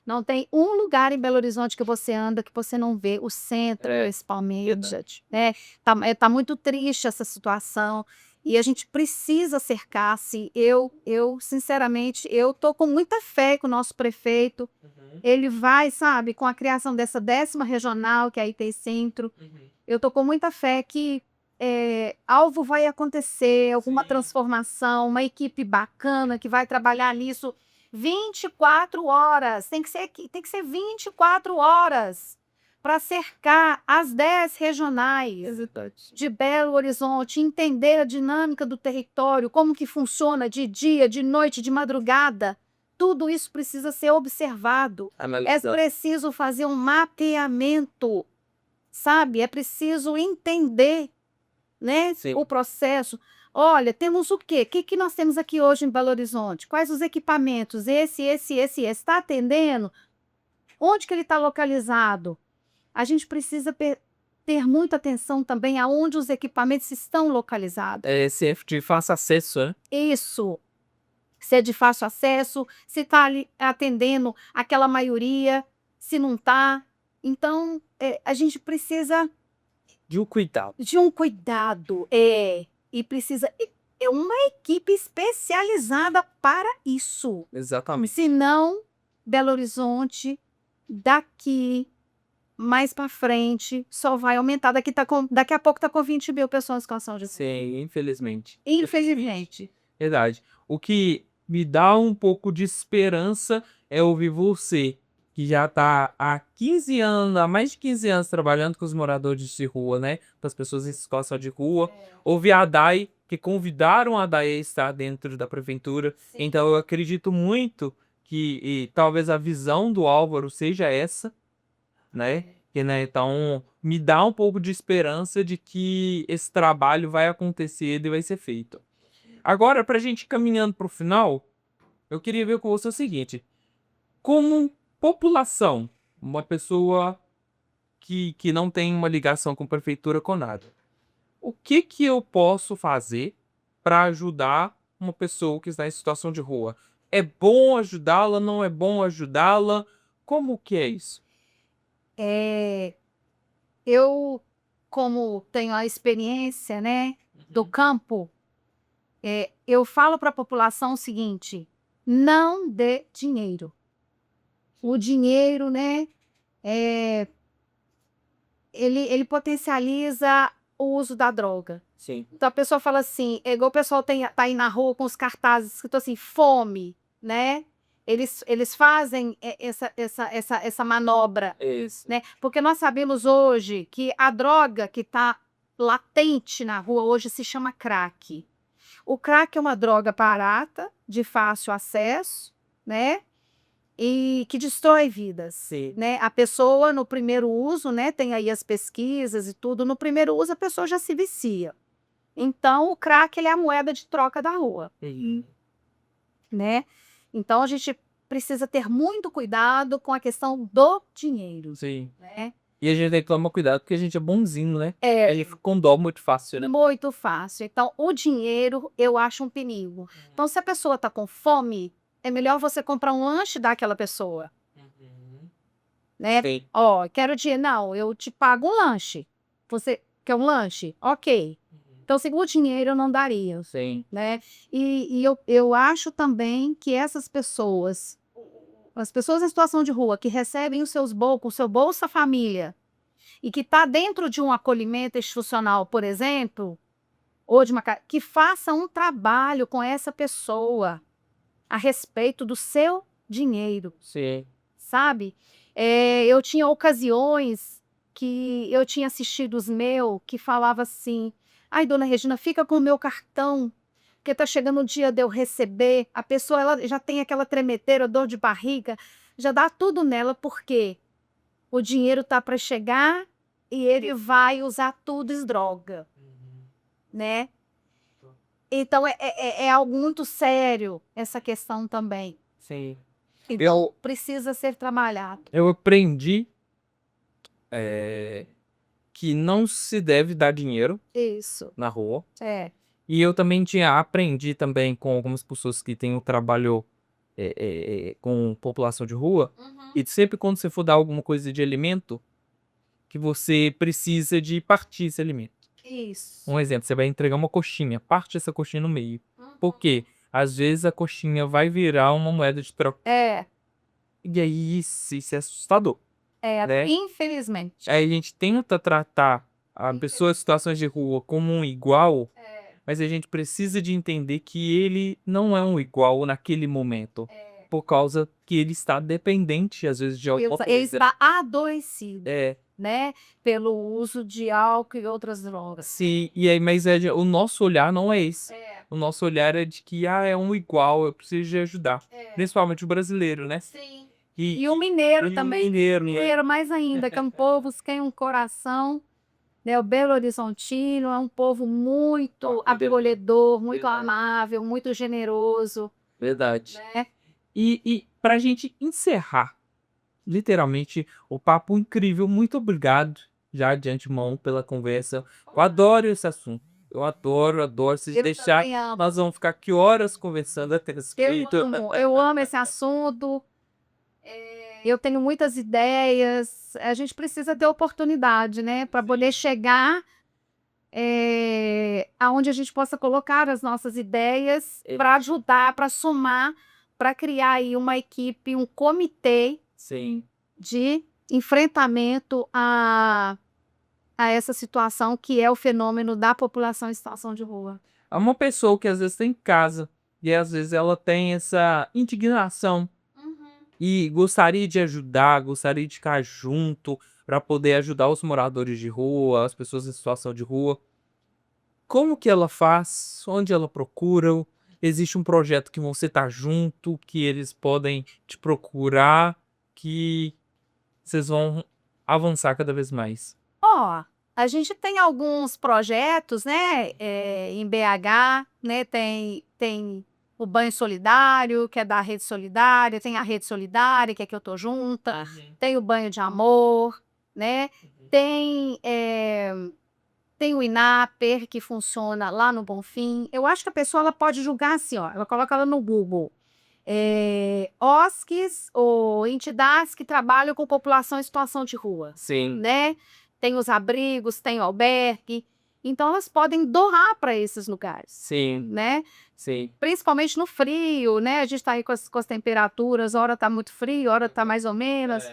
Não tem um lugar em Belo Horizonte que você anda que você não vê o centro, principalmente, né? Tá muito triste essa situação e a gente precisa cercar-se. Sinceramente, eu tô com muita fé com o nosso prefeito. Ele vai, sabe, com a criação dessa 10ª regional, que aí tem centro. Eu tô com muita fé que algo vai acontecer, alguma transformação, uma equipe bacana que vai trabalhar nisso 24 horas. Tem que ser 24 horas para cercar as 10 regionais de Belo Horizonte, entender a dinâmica do território, como que funciona de dia, de noite, de madrugada, tudo isso precisa ser observado. É Analisando. preciso fazer um mapeamento, sabe? É preciso entender, né, Sim. o processo. Olha, temos o quê? O que nós temos aqui hoje em Belo Horizonte? Quais os equipamentos? Esse. Está atendendo? Onde que ele está localizado? A gente precisa ter muita atenção também aonde os equipamentos estão localizados. Se é de fácil acesso, né? Isso. Se é de fácil acesso, se está ali atendendo aquela maioria, se não está. Então, a gente precisa De um cuidado. de um cuidado. E precisa. É uma equipe especializada para isso. Exatamente. Senão, Belo Horizonte, daqui mais para frente, só vai aumentar. Daqui a pouco está com 20 mil pessoas em situação de rua. Sim, infelizmente. Infelizmente. Verdade. O que me dá um pouco de esperança é ouvir você, que já tá há 15 anos, há mais de 15 anos trabalhando com os moradores de rua, né? Com as pessoas em situação de rua. Ouvir a Dai, que convidaram a Dai a estar dentro da prefeitura. Sim. Então eu acredito muito que talvez a visão do Álvaro seja essa, né? Que, né? Então me dá um pouco de esperança de que esse trabalho vai acontecer e vai ser feito. Agora, pra gente ir caminhando pro final, eu queria ver com você o seguinte: como população, uma pessoa que não tem uma ligação com prefeitura com nada, o que eu posso fazer para ajudar uma pessoa que está em situação de rua? É bom ajudá-la? Não é bom ajudá-la? Como que é isso? Eu, como tenho a experiência, né, do campo, eu falo para a população o seguinte: não dê dinheiro. O dinheiro, né, ele potencializa o uso da droga. Sim. Então a pessoa fala assim, é igual o pessoal tá aí na rua com os cartazes escrito assim, fome, né? Eles fazem essa manobra, Isso. né? Porque nós sabemos hoje que a droga que está latente na rua hoje se chama crack. O crack é uma droga barata, de fácil acesso, né? E que destrói vidas, Sim. né? A pessoa no primeiro uso, né? Tem aí as pesquisas e tudo. No primeiro uso a pessoa já se vicia. Então o crack ele é a moeda de troca da rua, né? Então a gente precisa ter muito cuidado com a questão do dinheiro, Sim. né? E a gente tem que tomar cuidado porque a gente é bonzinho, né? A gente fica com dó muito fácil, né? Muito fácil. Então o dinheiro eu acho um perigo. Então se a pessoa está com fome, é melhor você comprar um lanche daquela pessoa, né? Sim. Ó, quero dinheiro. Não, eu te pago um lanche. Você quer um lanche? Ok. Então, sem o dinheiro eu não daria, Sim. né? E eu acho também que essas pessoas, as pessoas em situação de rua que recebem os seus o seu Bolsa Família e que está dentro de um acolhimento institucional, por exemplo, ou de uma que faça um trabalho com essa pessoa a respeito do seu dinheiro, Sim. sabe? Eu tinha ocasiões que eu tinha assistido os meus que falava assim: ai, dona Regina, fica com o meu cartão, porque tá chegando o dia de eu receber. A pessoa ela já tem aquela tremedeira, dor de barriga, já dá tudo nela, porque o dinheiro tá para chegar e ele vai usar tudo em droga, né? Então é algo muito sério essa questão também. Sim. Então precisa ser trabalhado. Eu aprendi que não se deve dar dinheiro Isso. na rua. E eu também aprendi também com algumas pessoas que têm o trabalho com população de rua. E sempre quando você for dar alguma coisa de alimento, que você precisa de partir esse alimento. Isso. Um exemplo, você vai entregar uma coxinha, parte essa coxinha no meio. Por quê? Às vezes a coxinha vai virar uma moeda de troca. E aí isso é assustador. Né? Infelizmente. Aí a gente tenta tratar a pessoa em situações de rua como um igual, mas a gente precisa de entender que ele não é um igual naquele momento. Por causa que ele está dependente, às vezes, de alguma Ele coisa. está adoecido, É, né? Pelo uso de álcool e outras drogas. sim, e aí, mas o nosso olhar não é esse. o nosso olhar é de que é um igual, eu preciso de ajudar. Principalmente o brasileiro, né? Sim. E, E o mineiro e o também. mineiro, né? Mineiro mais ainda, que é um povo que tem um coração, né? O Belo Horizontino é um povo muito acolhedor, muito Verdade. amável, muito generoso, Verdade. né? E pra gente encerrar, literalmente, o papo incrível, muito obrigado já de antemão pela conversa. Eu adoro esse assunto. Eu adoro. Se Eu deixar, também amo. nós vamos ficar aqui horas conversando a respeito. Eu amo esse assunto. Eu tenho muitas ideias. A gente precisa ter oportunidade, né, para poder chegar aonde a gente possa colocar as nossas ideias para ajudar, para somar, para criar aí uma equipe, um comitê Sim, de enfrentamento a essa situação que é o fenômeno da população em situação de rua. é uma pessoa que às vezes tem em casa e às vezes ela tem essa indignação e gostaria de ajudar, gostaria de ficar junto para poder ajudar os moradores de rua, as pessoas em situação de rua. Como que ela faz? Onde ela procura? Existe um projeto que você tá junto, que eles podem te procurar, que vocês vão avançar cada vez mais. Ó, a gente tem alguns projetos, né, em BH, né, tem o Banho Solidário, que é da Rede Solidária, tem a Rede Solidária, que é que eu tô junta, tem o Banho de Amor, né, tem, tem o INAPER, que funciona lá no Bonfim. Eu acho que a pessoa ela pode julgar assim, ó, ela coloca ela no Google, OSCs ou entidades que trabalham com população em situação de rua, Sim, né? Tem os abrigos, tem o albergue, então elas podem doar para esses lugares, sim, né? sim. Principalmente no frio, né? A gente está aí com as temperaturas, hora está muito frio, hora está mais ou menos.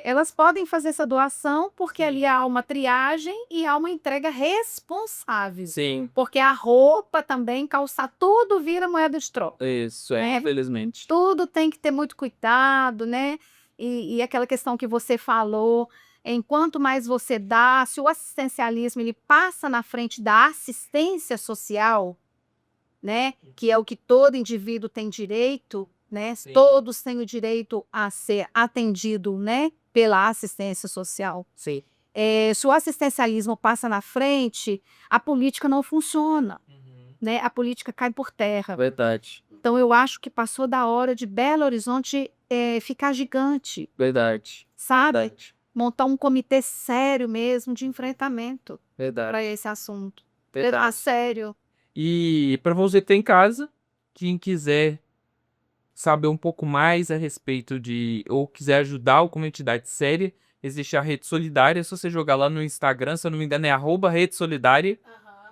Elas podem fazer essa doação porque ali há uma triagem e há uma entrega responsável. Sim, Porque a roupa também, calçar, tudo vira moeda de troca. isso, É. infelizmente. Tudo tem que ter muito cuidado, né? E aquela questão que você falou, enquanto mais você dá, se o assistencialismo ele passa na frente da assistência social, né? Que é o que todo indivíduo tem direito, né? Sim. Todos têm o direito a ser atendido, né? Pela assistência social. Sim. Se o assistencialismo passa na frente, a política não funciona, né? A política cai por terra. Verdade, Então eu acho que passou da hora de Belo Horizonte ficar gigante, verdade, sabe? verdade, Montar um comitê sério mesmo de enfrentamento para verdade, esse assunto. verdade. A sério. E para você que tem em casa, quem quiser saber um pouco mais a respeito de, ou quiser ajudar como entidade séria, existe a Rede Solidária. Se você jogar lá no Instagram, se eu não me engano, é @Rede Solidária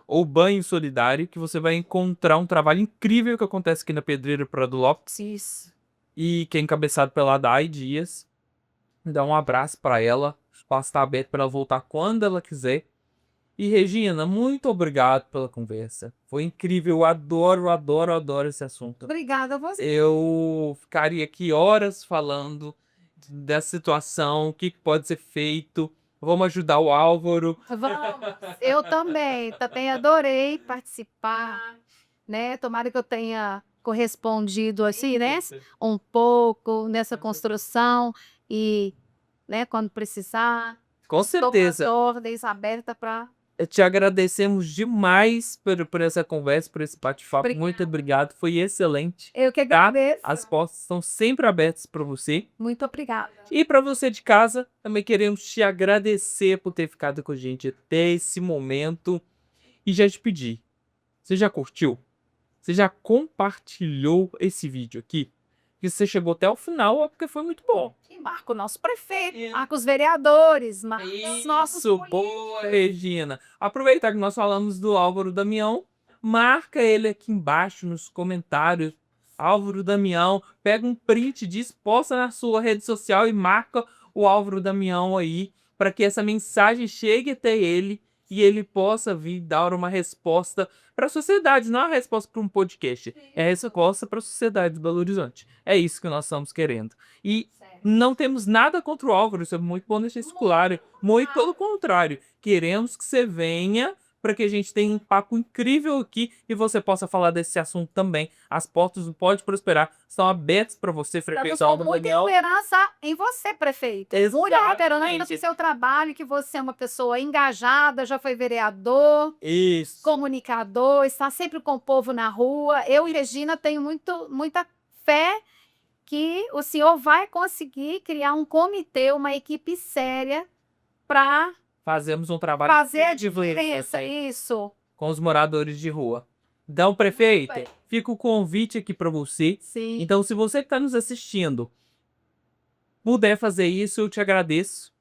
ou Banho Solidário, que você vai encontrar um trabalho incrível que acontece aqui na Pedreira Prado Lopes Isso. e que é encabeçado pela Dai Dias. Dá um abraço para ela, o espaço está aberto para ela voltar quando ela quiser. E Regina, muito obrigado pela conversa. Foi incrível, eu adoro esse assunto. Obrigada a você. Eu ficaria aqui horas falando dessa situação, o que pode ser feito. Vamos ajudar o Álvaro. Vamos. Eu também adorei participar, né? Tomara que eu tenha correspondido assim, né? Um pouco nessa construção e, né, quando precisar, Com estou com as certeza. ordens abertas para. Te agradecemos demais por essa conversa, por esse bate-papo. Obrigada. Muito obrigado, foi excelente. Eu que Tá? agradeço. As portas estão sempre abertas para você. Muito obrigada. E para você de casa, também queremos te agradecer por ter ficado com a gente até esse momento. E já te pedir, você já curtiu? Você já compartilhou esse vídeo aqui? Que você chegou até o final, é porque foi muito bom. E marca o nosso prefeito, marca os vereadores, marca os nossos Isso, políticos. boa, Regina. Aproveitar que nós falamos do Álvaro Damião, marca ele aqui embaixo nos comentários. Álvaro Damião, pega um print disso, posta na sua rede social e marca o Álvaro Damião aí, para que essa mensagem chegue até ele e ele possa vir dar uma resposta para a sociedade, não é uma resposta para um podcast, é a resposta para a sociedade do Belo Horizonte. É isso que nós estamos querendo. E não temos nada contra o Álvaro, isso é muito bom deixar isso claro. Muito pelo contrário, queremos que você venha para que a gente tenha um papo incrível aqui e você possa falar desse assunto também. As portas do Pode Prosperar estão abertas para você, Estamos prefeito com Álvaro muita Daniel. esperança em você, prefeito. Muita esperança no Exatamente. seu trabalho, que você é uma pessoa engajada, já foi vereador, Isso. comunicador, está sempre com o povo na rua. Eu e Regina tenho muita fé que o senhor vai conseguir criar um comitê, uma equipe séria para Fazemos um trabalho fazer a incrível diferença. Isso. com os moradores de rua. Então, prefeito, bem. fica o convite aqui para você. Sim. Então, se você que está nos assistindo puder fazer isso, eu te agradeço,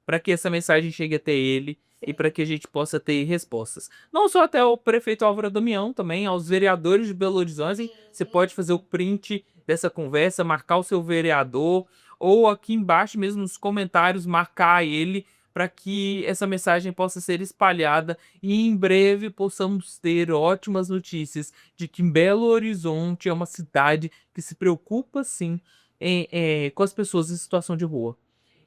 para que essa mensagem chegue até ele e para que a gente possa ter respostas. Não só até o prefeito Álvaro Damião, também aos vereadores de Belo Horizonte. Você pode fazer o print dessa conversa, marcar o seu vereador, ou aqui embaixo mesmo nos comentários marcar ele, para que essa mensagem possa ser espalhada e em breve possamos ter ótimas notícias de que Belo Horizonte é uma cidade que se preocupa sim com as pessoas em situação de rua.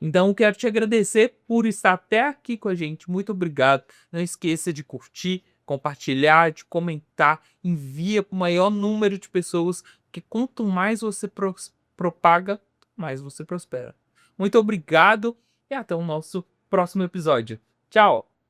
Então, quero te agradecer por estar até aqui com a gente. Muito obrigado. Não esqueça de curtir, compartilhar, de comentar. Envia para o maior número de pessoas, porque quanto mais você propaga, mais você prospera. Muito obrigado e até o nosso próximo episódio. Tchau!